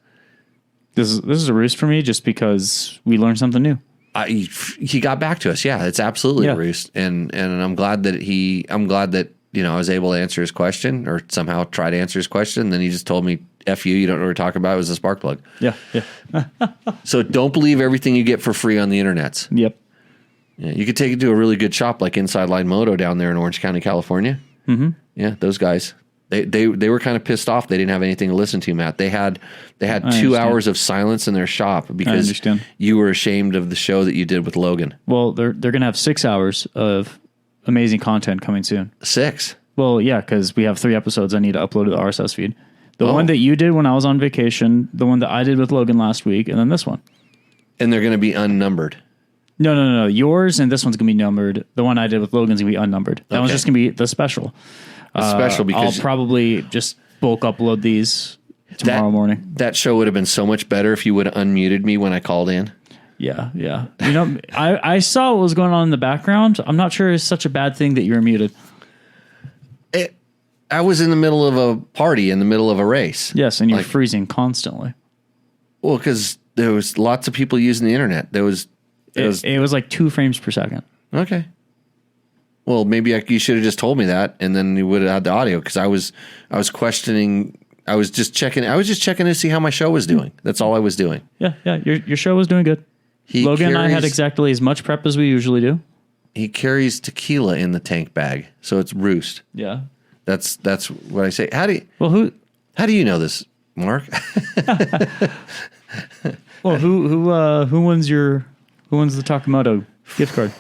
This is a Roost for me just because we learned something new. He got back to us. Yeah, it's absolutely a Roost. And I'm glad that I was able to answer his question or somehow try to answer his question. And then he just told me, F you don't know what we're talking about. It was a spark plug. Yeah. So don't believe everything you get for free on the internets. Yep. Yeah, you could take it to a really good shop like Inside Line Moto down there in Orange County, California. Mm-hmm. Yeah, those guys. They were kind of pissed off. They didn't have anything to listen to, Matt. They had 2 hours of silence in their shop because you were ashamed of the show that you did with Logan. Well, they're going to have 6 hours of amazing content coming soon. 6? Well, yeah, because we have 3 episodes I need to upload to the RSS feed. The one that you did when I was on vacation, the one that I did with Logan last week, and then this one. And they're going to be unnumbered. No. Yours and this one's going to be numbered. The one I did with Logan's going to be unnumbered. That one's just going to be the special. Special because I'll probably just bulk upload these tomorrow morning. That show would have been so much better if you would have unmuted me when I called in. Yeah. I saw what was going on in the background. I'm not sure it's such a bad thing that you were muted. I was in the middle of a party, in the middle of a race. Yes, and you're freezing constantly. Well, because there was lots of people using the internet. It was like 2 frames per second. Okay. Well, maybe you should have just told me that, and then you would have had the audio. Because I was questioning. I was just checking to see how my show was doing. That's all I was doing. Yeah. Your show was doing good. Logan and I had exactly as much prep as we usually do. He carries tequila in the tank bag, so it's Roost. Yeah. That's what I say. How do you know this, Mark? Well, who wins the Takamoto gift card?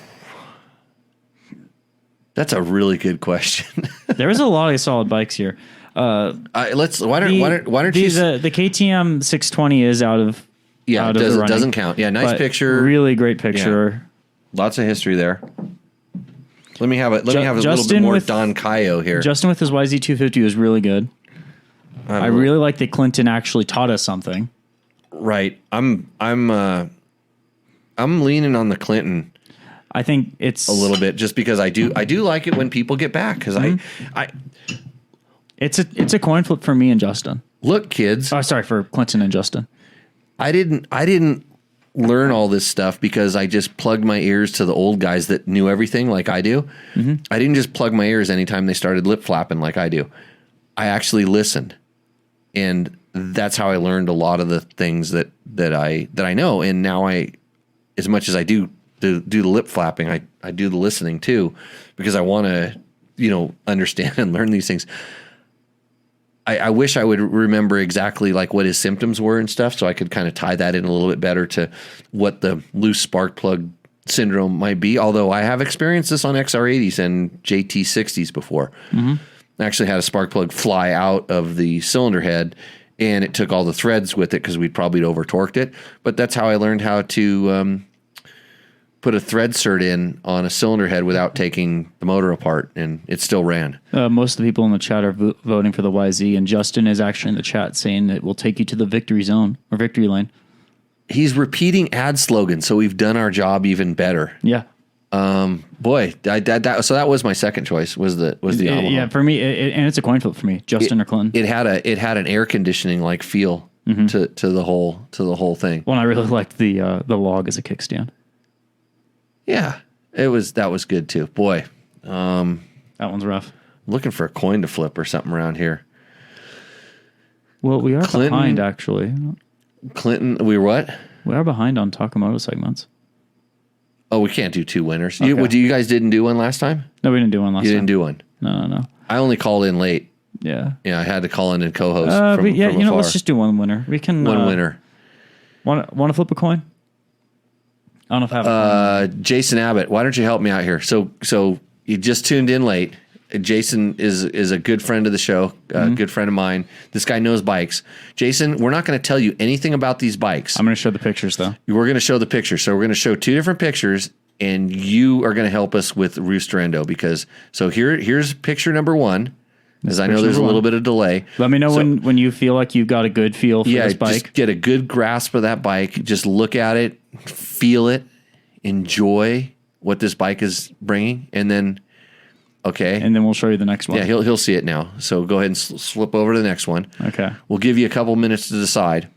That's a really good question. There is a lot of solid bikes here. Why don't you? The KTM 620 is out of the running. Doesn't count. Yeah, nice picture. Really great picture. Yeah. Lots of history there. Let me have a little bit more Don Cayo here. Justin with his YZ250 was really good. I really like that Clinton actually taught us something. Right. I'm leaning on the Clinton. I think it's a little bit just because I do like it when people get back because it's a coin flip for me and Justin. Look, kids. Oh, sorry, for Clinton and Justin. I didn't learn all this stuff because I just plugged my ears to the old guys that knew everything like I do. Mm-hmm. I didn't just plug my ears anytime they started lip flapping like I do. I actually listened, and that's how I learned a lot of the things that I know. And now as much as I do the lip flapping, I do the listening too, because I want to understand and learn these things. I wish I would remember exactly like what his symptoms were and stuff, so I could kind of tie that in a little bit better to what the loose spark plug syndrome might be. Although I have experienced this on XR80s and JT60s before. Mm-hmm. I actually had a spark plug fly out of the cylinder head, and it took all the threads with it because we'd probably over torqued it. But that's how I learned how to put a thread cert in on a cylinder head without taking the motor apart, and it still ran. Most of the people in the chat are voting for the YZ, and Justin is actually in the chat saying it will take you to the victory zone or victory lane. He's repeating ad slogans, so we've done our job even better. Yeah. Boy, so that was my second choice. Was the Yamaha. Yeah, for me, and it's a coin flip for me. Justin or Clinton. It had an air conditioning like feel to the whole thing. Well, I really liked the log as a kickstand. Yeah, that was good too. Boy, that one's rough. Looking for a coin to flip or something around here. Well, we are behind actually. Clinton, we were what? We are behind on Takamoto segments. Oh, we can't do two winners. Okay. You guys didn't do one last time? No, we didn't do one last time. You didn't do one? No. I only called in late. Yeah. Yeah, I had to call in and co-host from afar. Let's just do one winner. We can... One winner. Want to flip a coin? I don't know if I have Jason Abbott, why don't you help me out here? So you just tuned in late. Jason is a good friend of the show, a good friend of mine. This guy knows bikes. Jason, we're not going to tell you anything about these bikes. I'm going to show the pictures, though. We're going to show the pictures. So we're going to show two different pictures, and you are going to help us with Roost or Endo. Here's picture number one, as I know there's a little bit of delay. Let me know when you feel like you've got a good feel for this bike. Just get a good grasp of that bike. Just look at it, feel it, enjoy what this bike is bringing, and then... Okay. And then we'll show you the next one. Yeah, he'll see it now. So go ahead and slip over to the next one. Okay. We'll give you a couple minutes to decide.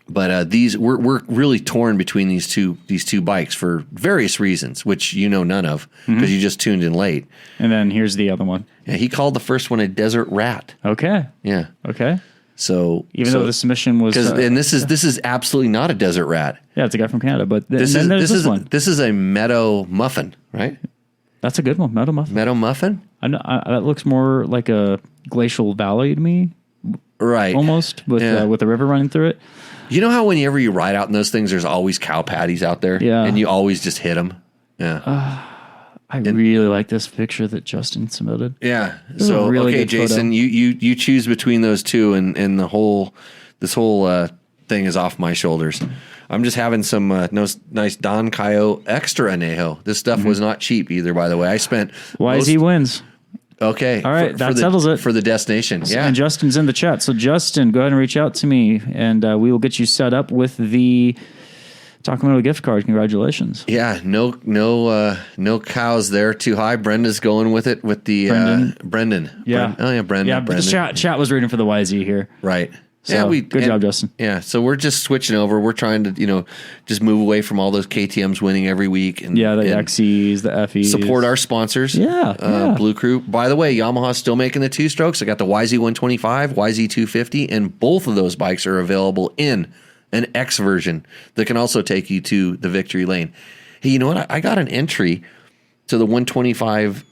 But we're really torn between these two bikes for various reasons, which you know none of because you just tuned in late. And then here's the other one. Yeah, he called the first one a desert rat. Okay. Yeah. Okay. So though the submission was and this is absolutely not a desert rat. Yeah, it's a guy from Canada, but this one. This is a Meadow Muffin, right? That's a good one, Meadow Muffin. Meadow Muffin? That looks more like a glacial valley to me. Right. Almost, with a river running through it. You know how whenever you ride out in those things, there's always cow patties out there? Yeah. And you always just hit them? Yeah. I really like this picture that Justin submitted. Yeah. This so, really okay, Jason, you choose between those two, and this whole thing is off my shoulders. I'm just having some nice Don Cayo extra anejo. This stuff was not cheap either, by the way. I spent... YZ wins. Okay. All right, that settles it. For the destination, yeah. And Justin's in the chat. So, Justin, go ahead and reach out to me, and we will get you set up with the Takamoto gift card. Congratulations. Yeah, no cows there too high. Brenda's going with it with the... Brendan. Yeah. Brendan. Yeah, but the chat was rooting for the YZ here. Right. So, good job, Justin. Yeah, so we're just switching over. We're trying to, just move away from all those KTMs winning every week. And, the XEs, the FEs. Support our sponsors. Yeah. Blue Crew. By the way, Yamaha's still making the two-strokes. I got the YZ125, YZ250, and both of those bikes are available in an X version that can also take you to the victory lane. Hey, you know what? I got an entry to the 125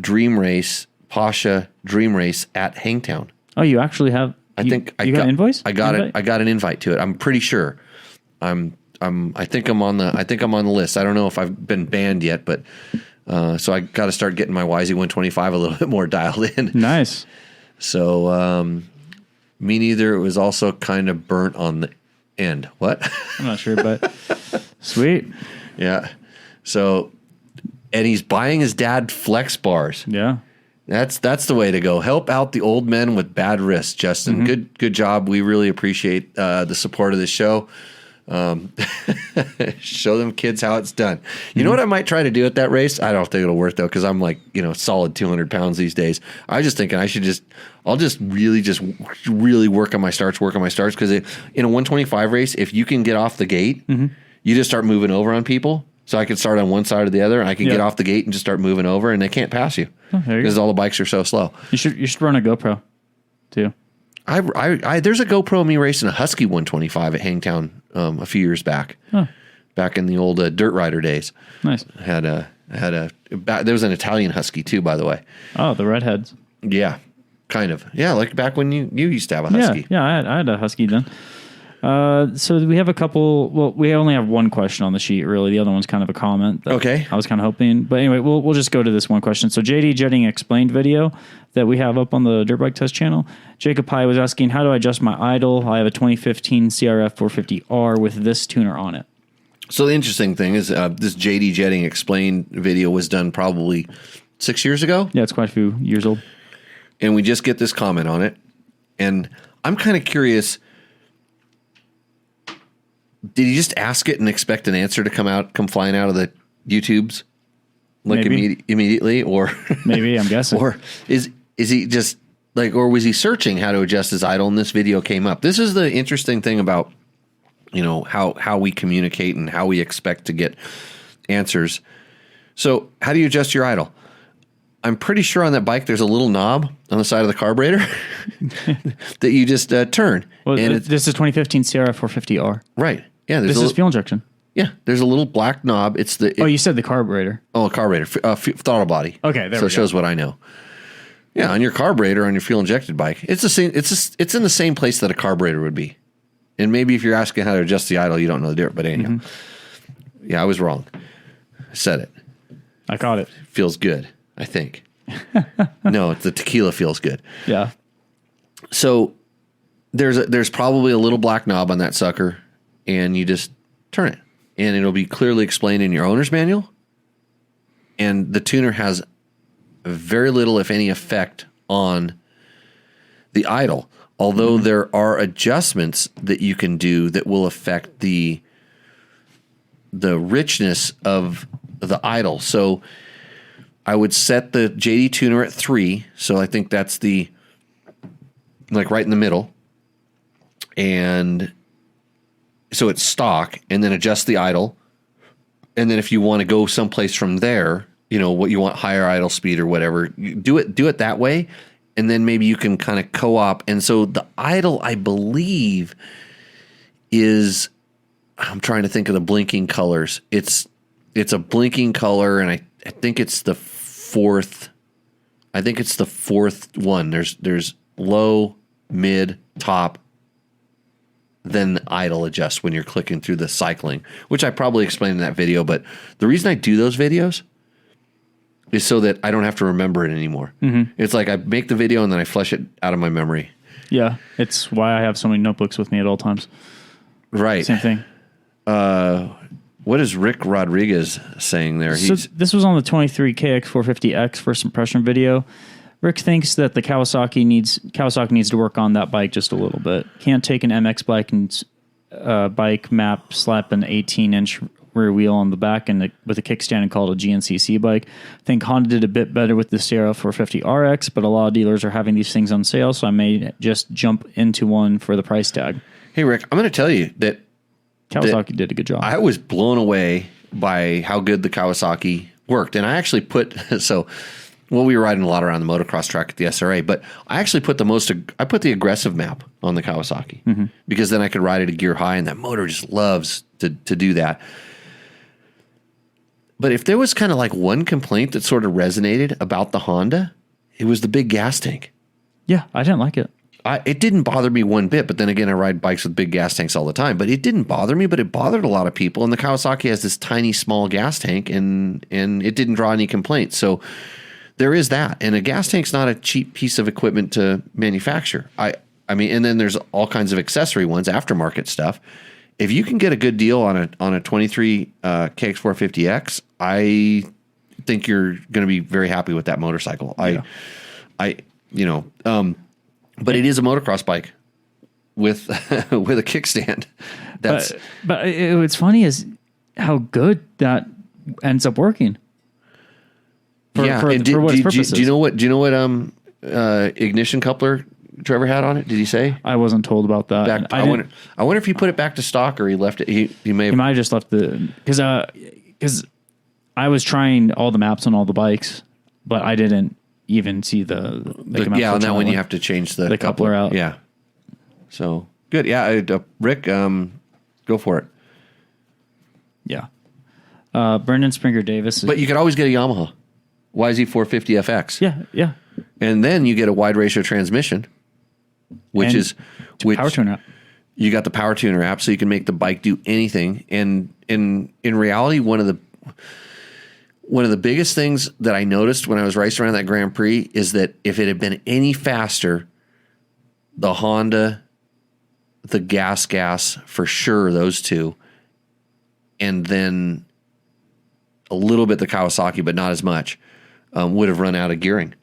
Dream Race, Pasha Dream Race at Hangtown. Oh, you actually have... I think I got an invoice. I got it. I got an invite to it. I'm pretty sure. I think I'm on the list. I don't know if I've been banned yet, but so I got to start getting my YZ125 a little bit more dialed in. Nice. So me neither. It was also kind of burnt on the end. What? I'm not sure, but sweet. Yeah. So, and he's buying his dad flex bars. Yeah. That's the way to go. Help out the old men with bad wrists, Justin. Good job. We really appreciate the support of the show. Show them kids how it's done. You know what I might try to do at that race? I don't think it'll work though, because I'm like, solid 200 pounds these days. I was just thinking I'll just really work on my starts, because in a 125 race, if you can get off the gate, you just start moving over on people. So I can start on one side or the other, and I can get off the gate and just start moving over, and they can't pass you because all the bikes are so slow. You should run a GoPro too. There's a GoPro of me racing a Husky 125 at Hangtown a few years back, back in the old Dirt Rider days. Nice. There was an Italian Husky too, by the way. Oh, the redheads. Yeah, kind of. Yeah, like back when you used to have a Husky. Yeah, I had a Husky then. So we have a couple. Well, we only have one question on the sheet. Really, the other one's kind of a comment. Okay. I was kind of hoping, but anyway, we'll just go to this one question. So JD Jetting Explained video that we have up on the Dirt Bike Test channel. Jacob Pye was asking, how do I adjust my idle? I have a 2015 CRF 450R with this tuner on it. So the interesting thing is this JD Jetting Explained video was done probably 6 years ago. Yeah, it's quite a few years old. And we just get this comment on it, and I'm kind of curious. Did he just ask it and expect an answer to come flying out of the YouTubes like Maybe. immediately, or Maybe, I'm guessing. or is he just like, or was he searching how to adjust his idle and this video came up? This is the interesting thing about, how we communicate and how we expect to get answers. So how do you adjust your idle? I'm pretty sure on that bike there's a little knob on the side of the carburetor that you just turn. Well, and this is 2015 Sierra 450R. right. Yeah. This is fuel injection. Yeah. There's a little black knob. It's You said the carburetor. a carburetor, throttle body. Okay, there so we it shows what I know. Yeah, on your carburetor on your fuel injected bike, it's the same. It's in the same place that a carburetor would be. And maybe if you're asking how to adjust the idle, you don't know the difference. But anyhow, yeah, I was wrong. I said it. I caught it. Feels good, I think. No, the tequila feels good. Yeah. So there's probably a little black knob on that sucker, and you just turn it, and it'll be clearly explained in your owner's manual. And the tuner has very little, if any, effect on the idle. Although there are adjustments that you can do that will affect the richness of the idle. So I would set the JD tuner at 3. So I think that's right in the middle. And so it's stock, and then adjust the idle. And then if you want to go someplace from there, what you want, higher idle speed or whatever, you do it that way. And then maybe you can kind of co-op. And so the idle, I believe, is, I'm trying to think of the blinking colors. It's a blinking color, and I think it's the fourth. I think it's the fourth one. There's low, mid, top, then the idle adjust when you're clicking through the cycling, which I probably explained in that video. But the reason I do those videos is so that I don't have to remember it anymore. Mm-hmm. It's like I make the video and then I flush it out of my memory. Yeah, it's why I have so many notebooks with me at all times. Right. Same thing. What is Rick Rodriguez saying there? So this was on the 23 KX450X first impression video. Rick thinks that the Kawasaki needs to work on that bike just a little bit. Can't take an MX bike and bike map, slap an 18-inch rear wheel on the back and with a kickstand and call it a GNCC bike. I think Honda did a bit better with the Sierra 450 RX, but a lot of dealers are having these things on sale, so I may just jump into one for the price tag. Hey, Rick, I'm going to tell you that Kawasaki did a good job. I was blown away by how good the Kawasaki worked. And I actually we were riding a lot around the motocross track at the SRA, but I actually put the aggressive map on the Kawasaki because then I could ride it a gear high, and that motor just loves to do that. But if there was kind of like one complaint that sort of resonated about the Honda, it was the big gas tank. Yeah, I didn't like it. It didn't bother me one bit, but then again, I ride bikes with big gas tanks all the time. But it didn't bother me, but it bothered a lot of people. And the Kawasaki has this tiny, small gas tank, and it didn't draw any complaints. So there is that. And a gas tank's not a cheap piece of equipment to manufacture. I mean, and then there's all kinds of accessory ones, aftermarket stuff. If you can get a good deal on a 23 KX450X, I think you're going to be very happy with that motorcycle. Yeah. But it is a motocross bike with with a kickstand. But what's funny is how good that ends up working. For what its purposes. Do you know what ignition coupler Trevor had on it? Did he say? I wasn't told about that. I wonder if he put it back to stock or he left it. He might have just left because I was trying all the maps on all the bikes, but I didn't even see the on that one you have to change the coupler out. Yeah. So good. Yeah, Rick, go for it. Yeah. Brendan Springer Davis. But you could always get a Yamaha YZ450FX. Yeah. And then you get a wide ratio transmission, which power tuner app. You got the power tuner app, so you can make the bike do anything. And in reality, one of the biggest things that I noticed when I was racing around that Grand Prix is that if it had been any faster, the Honda, the gas for sure, those two, and then a little bit the Kawasaki, but not as much, would have run out of gearing.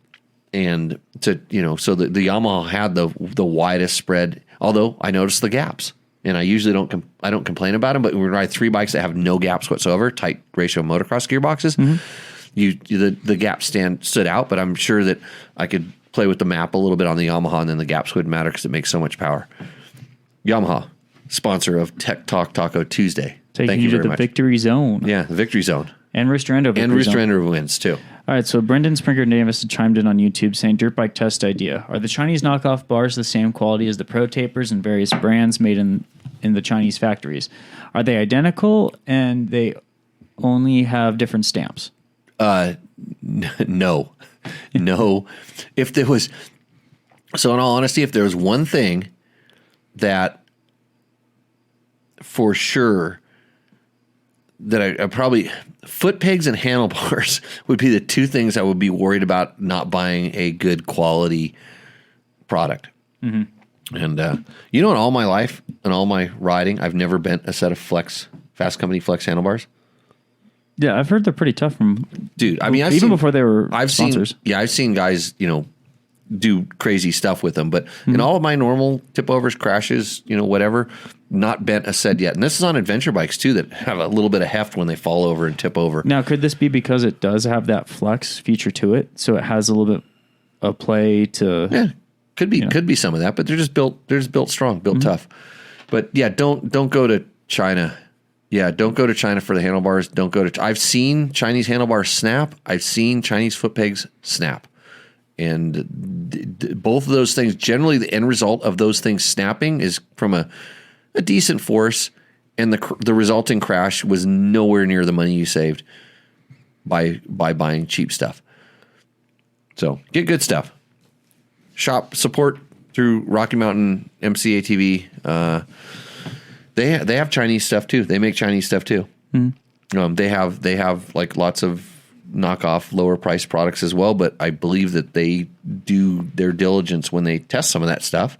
And so the Yamaha had the widest spread, although I noticed the gaps. and I usually I don't complain about them. But when we ride 3 bikes that have no gaps whatsoever, tight ratio motocross gearboxes, the gaps stood out. But I'm sure that I could play with the map a little bit on the Yamaha, and then the gaps wouldn't matter because it makes so much power. Yamaha, sponsor of Tech Talk Taco Tuesday. Taking you to the victory zone. Yeah, the victory zone. And Rooster Endo. And Rooster Endo wins too. All right, so Brendan Springer Davis chimed in on YouTube saying, dirt bike test idea. Are the Chinese knockoff bars the same quality as the Pro Tapers and various brands made in the Chinese factories? Are they identical and they only have different stamps? No. No. If there was... So in all honesty, if there was one thing that for sure that I probably... Foot pegs and handlebars would be the 2 things I would be worried about not buying a good quality product. Mm-hmm. And, in all my life and all my riding, I've never bent a set of Fasst Company Flex handlebars. Yeah, I've heard they're pretty tough from... Dude, I mean, before they were sponsors. I've seen guys, do crazy stuff with them. But in all of my normal tip overs, crashes, whatever, not bent a set yet. And this is on adventure bikes too that have a little bit of heft when they fall over and tip over. Now, could this be because it does have that flex feature to it, so it has a little bit of play to? Yeah, could be some of that, but they're just built strong, built tough. But yeah, don't go to China. Yeah, don't go to China for the handlebars. Don't go to. I've seen Chinese handlebars snap. I've seen Chinese foot pegs snap. And both of those things, generally the end result of those things snapping is from a decent force, and the resulting crash was nowhere near the money you saved by buying cheap stuff. So get good stuff. Shop support through Rocky Mountain MCATV. They have Chinese stuff too. They make Chinese stuff too. Mm-hmm. They have like lots of knockoff lower price products as well, but I believe that they do their diligence when they test some of that stuff.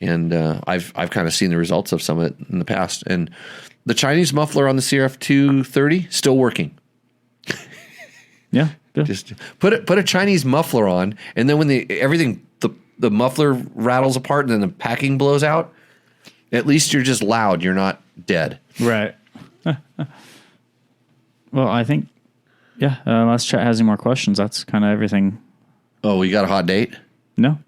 And I've kind of seen the results of some of it in the past. And the Chinese muffler on the CRF 230 still working. Yeah, just put a Chinese muffler on, and then when the muffler rattles apart and then the packing blows out, at least you're just loud. You're not dead. Right. Well, I think. Yeah, unless chat has any more questions, that's kind of everything. Oh, you got a hot date? No.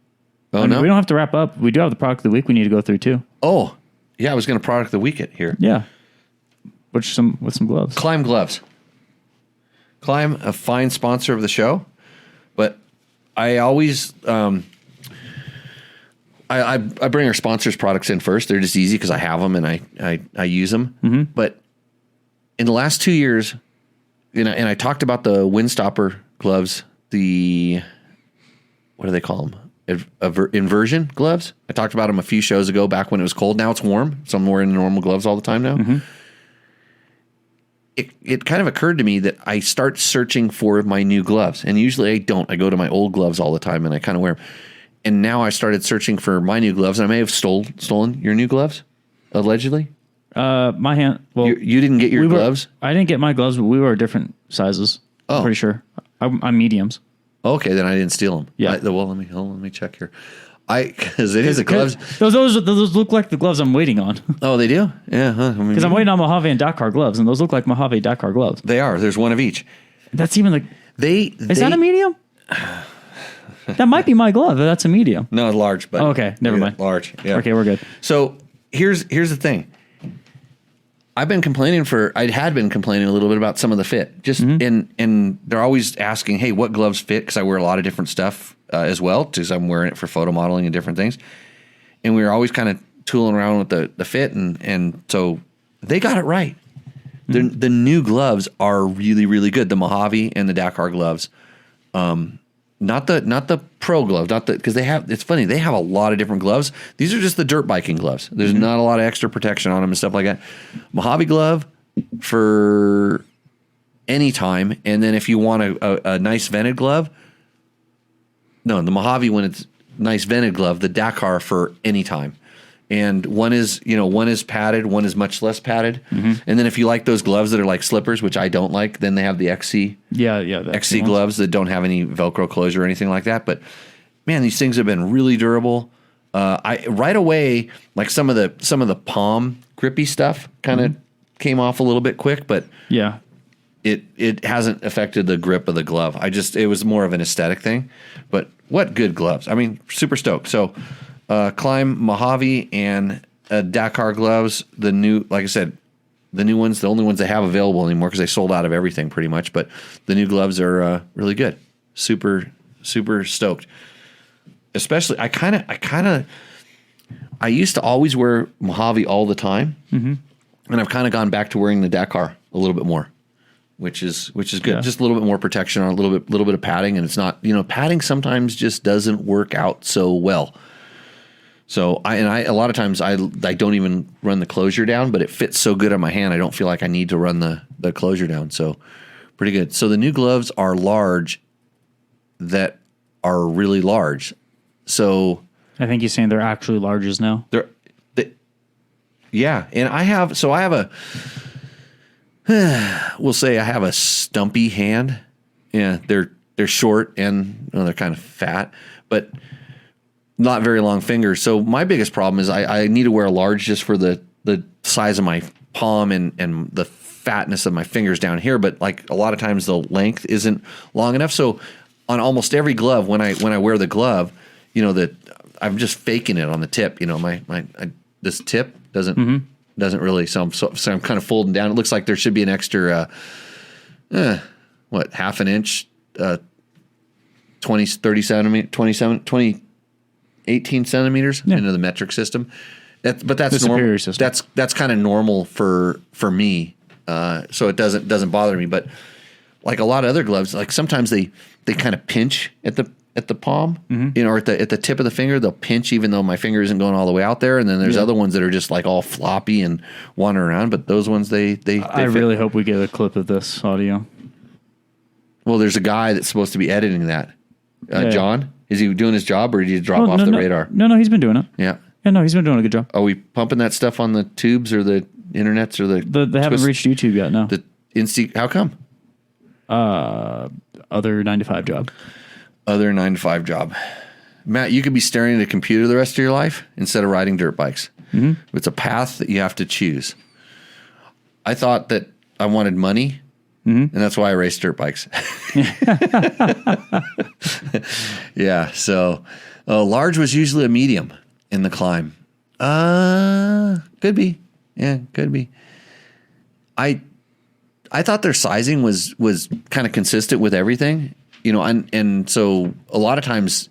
Oh, no? We don't have to wrap up. We do have the product of the week we need to go through, too. Oh, yeah, I was going to product of the week it here. Yeah. With some gloves. Climb gloves. Climb, a fine sponsor of the show. But I always... I bring our sponsors' products in first. They're just easy because I have them and I use them. Mm-hmm. But in the last 2 years... And I talked about the Windstopper gloves, what do they call them? Inversion gloves. I talked about them a few shows ago back when it was cold. Now it's warm, so I'm wearing normal gloves all the time now. Mm-hmm. It kind of occurred to me that I start searching for my new gloves. And usually I don't. I go to my old gloves all the time and I kind of wear them. And now I started searching for my new gloves. And I may have stolen your new gloves, allegedly. My hand. Well, you didn't get your gloves. I didn't get my gloves, but we were different sizes. I'm pretty sure. I'm mediums. Okay, then I didn't steal them. Yeah. Let me check here. Because it is the gloves. Those look like the gloves I'm waiting on. Oh, they do. Yeah. Because I'm waiting on Mojave and Dakar gloves, and those look like Mojave Dakar gloves. They are. There's one of each. That's even like. Is that a medium? That might be my glove. That's a medium. No, large. But okay, never mind. Large. Yeah. Okay, we're good. So here's the thing. I had been complaining a little bit about some of the fit. And they're always asking, hey, what gloves fit? Because I wear a lot of different stuff as well, because I'm wearing it for photo modeling and different things. And we were always kind of tooling around with the fit, and so they got it right. Mm-hmm. The new gloves are really, really good. The Mojave and the Dakar gloves. Not the pro glove, because it's funny, they have a lot of different gloves. These are just the dirt biking gloves. There's not a lot of extra protection on them and stuff like that. Mojave glove for any time, and then if you want a nice vented glove, the Mojave when it's nice vented glove, the Dakar for any time. And one is padded, one is much less padded. Mm-hmm. And then if you like those gloves that are like slippers, which I don't like, then they have the XC. Yeah, the XC gloves that don't have any Velcro closure or anything like that. But man, these things have been really durable. I right away, like some of the palm grippy stuff kind of came off a little bit quick, but Yeah. it hasn't affected the grip of the glove. It was more of an aesthetic thing, but what good gloves. I mean, super stoked. So, Climb Mojave and Dakar gloves, the new, like I said, the new ones, the only ones they have available anymore because they sold out of everything pretty much, but the new gloves are really good. Super, super stoked. Especially, I used to always wear Mojave all the time, and I've kind of gone back to wearing the Dakar a little bit more, which is good. Yeah. Just a little bit more protection on a little bit of padding, and it's not, padding sometimes just doesn't work out so well. So I a lot of times I don't even run the closure down, but it fits so good on my hand I don't feel like I need to run the closure down. So pretty good. So the new gloves are large, that are really large. So I think he's saying they're actually larges now. Yeah, and I have we'll say I have a stumpy hand. Yeah, they're short and they're kind of fat, but not very long fingers. So my biggest problem is I need to wear a large just for the size of my palm and the fatness of my fingers down here. But like a lot of times the length isn't long enough. So on almost every glove, when I wear the glove, that I'm just faking it on the tip. This tip doesn't really. So I'm kind of folding down. It looks like there should be an extra, half an inch, 18 centimeters into the metric system. That's normal. That's kind of normal for me. So it doesn't bother me. But like a lot of other gloves, like sometimes they kind of pinch at the palm, or at the tip of the finger. They'll pinch even though my finger isn't going all the way out there. And then there's other ones that are just like all floppy and wandering around. But those ones they I really hope we get a clip of this audio. Well, there's a guy that's supposed to be editing that. John, is he doing his job or did he drop off the radar? No, he's been doing it. Yeah. Yeah, no, he's been doing a good job. Are we pumping that stuff on the tubes or the internets or they haven't reached YouTube yet, no. How come? Other 9 to 5 job. Other 9 to 5 job. Matt, you could be staring at a computer the rest of your life instead of riding dirt bikes. It's a path that you have to choose. I thought that I wanted money, and that's why I raced dirt bikes. Yeah, so large was usually a medium in the climb. Could be. Yeah, could be. I thought their sizing was kind of consistent with everything, and so a lot of times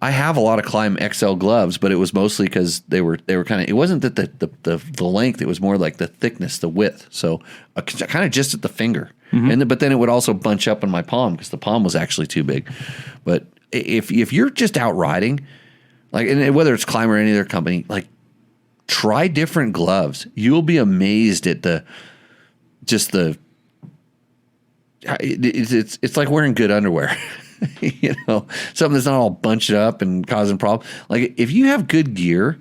I have a lot of Climb XL gloves, but it was mostly because they were kind of, it wasn't that the length, it was more like the thickness, the width. So kind of just at the finger. But then it would also bunch up in my palm because the palm was actually too big. But if you're just out riding, like, and whether it's Climb or any other company, like, try different gloves. You'll be amazed at it's like wearing good underwear. Something that's not all bunched up and causing problems. Like, if you have good gear,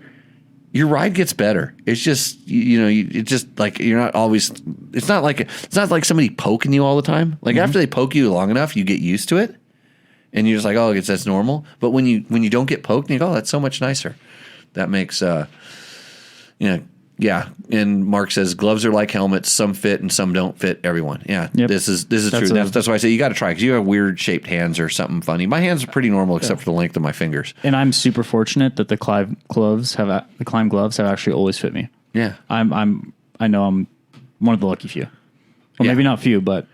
your ride gets better. It's just, it's just like, you're not always, it's not like somebody poking you all the time. Like, after they poke you long enough, you get used to it and you're just like, oh, I guess that's normal. But when you don't get poked, you go, oh, that's so much nicer. That makes, yeah. And Mark says gloves are like helmets. Some fit and some don't fit everyone. Yeah. Yep. This is true. That's why I say you got to try, because you have weird shaped hands or something funny. My hands are pretty normal except for the length of my fingers. And I'm super fortunate that the Climb gloves have actually always fit me. Yeah. I know I'm one of the lucky few. Well, maybe not few, but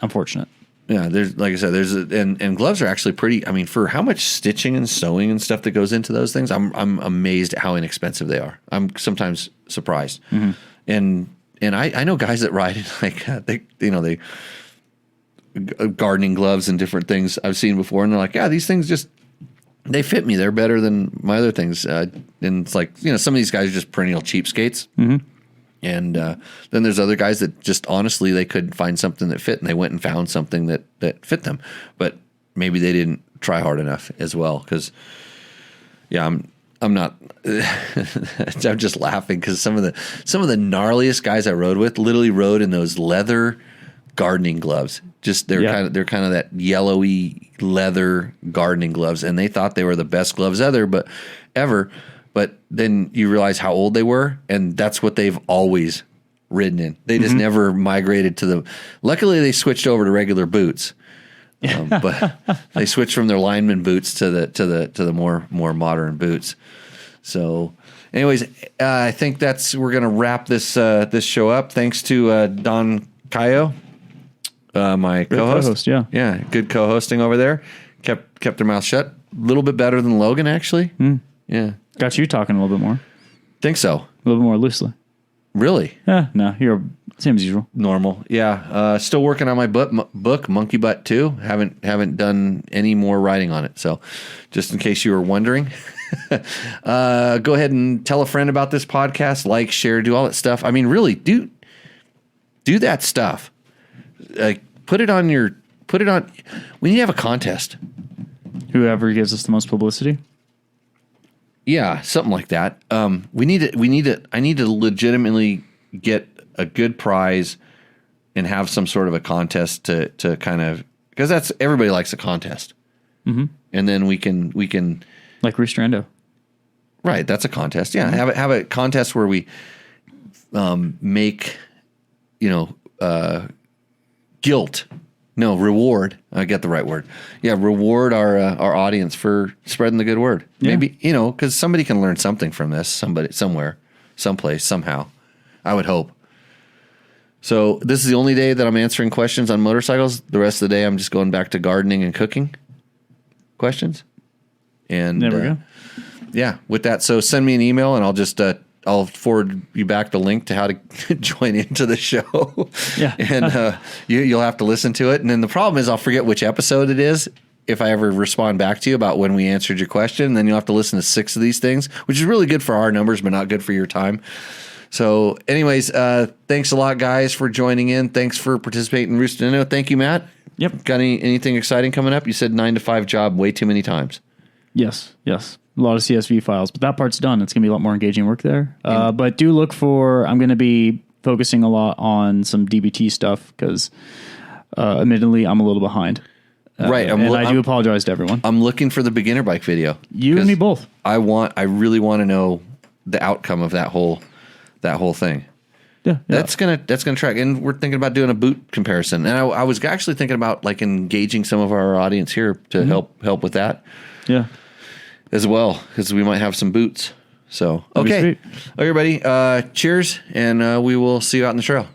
I'm fortunate. Yeah, there's, like I said, and gloves are actually pretty. I mean, for how much stitching and sewing and stuff that goes into those things, I'm amazed at how inexpensive they are. I'm sometimes surprised. And I know guys that ride in like they gardening gloves and different things I've seen before, and they're like, yeah, these things just, they fit me. They're better than my other things. And it's like, some of these guys are just perennial cheapskates. And then there's other guys that just honestly, they couldn't find something that fit, and they went and found something that fit them. But maybe they didn't try hard enough as well. Because, yeah, I'm not. I'm just laughing because some of the gnarliest guys I rode with literally rode in those leather gardening gloves. Just they're kind of that yellowy leather gardening gloves, and they thought they were the best gloves ever. But then you realize how old they were, and that's what they've always ridden in. They just never migrated to the. Luckily, they switched over to regular boots, but they switched from their lineman boots to the more modern boots. So, anyways, I think we're gonna wrap this show up. Thanks to Don Cayo. My co-host. Yeah, good co-hosting over there. Kept their mouth shut. A little bit better than Logan, actually. Yeah, got you talking a little bit more. Think so. A little bit more loosely. Really? No, you're same as usual. Normal. Yeah. Still working on my book, Monkey Butt 2. Haven't done any more writing on it. So, just in case you were wondering, go ahead and tell a friend about this podcast. Like, share, do all that stuff. I mean, really, do that stuff. Put it on. We need to have a contest. Whoever gives us the most publicity. Yeah, something like that. I need to legitimately get a good prize and have some sort of a contest to kind of, because that's, everybody likes a contest. And then we can like Roost or Endo. Right, that's a contest. Yeah, have a contest where we make, reward. I get the right word. Yeah, reward our audience for spreading the good word. Yeah. Maybe, because somebody can learn something from this. Somebody, somewhere, someplace, somehow. I would hope. So this is the only day that I'm answering questions on motorcycles. The rest of the day, I'm just going back to gardening and cooking questions. And there we go. Yeah, with that, so send me an email and I'll just I'll forward you back the link to how to join into the show. Yeah. And you'll have to listen to it. And then the problem is I'll forget which episode it is if I ever respond back to you about when we answered your question. And then you'll have to listen to 6 of these things, which is really good for our numbers, but not good for your time. So anyways, thanks a lot, guys, for joining in. Thanks for participating in Roost and Endo. Thank you, Matt. Yep. Got anything exciting coming up? You said 9 to 5 job way too many times. Yes. A lot of CSV files, but that part's done. It's going to be a lot more engaging work there. But do look for, I'm going to be focusing a lot on some DBT stuff because admittedly, I'm a little behind. Right. I do apologize to everyone. I'm looking for the beginner bike video. You and me both. I really want to know the outcome of that whole thing. Yeah. That's gonna track, and we're thinking about doing a boot comparison. And I was actually thinking about like engaging some of our audience here to help with that. Yeah. As well, because we might have some boots. So, That'd be okay. sweet. Everybody, cheers, and we will see you out in the trail.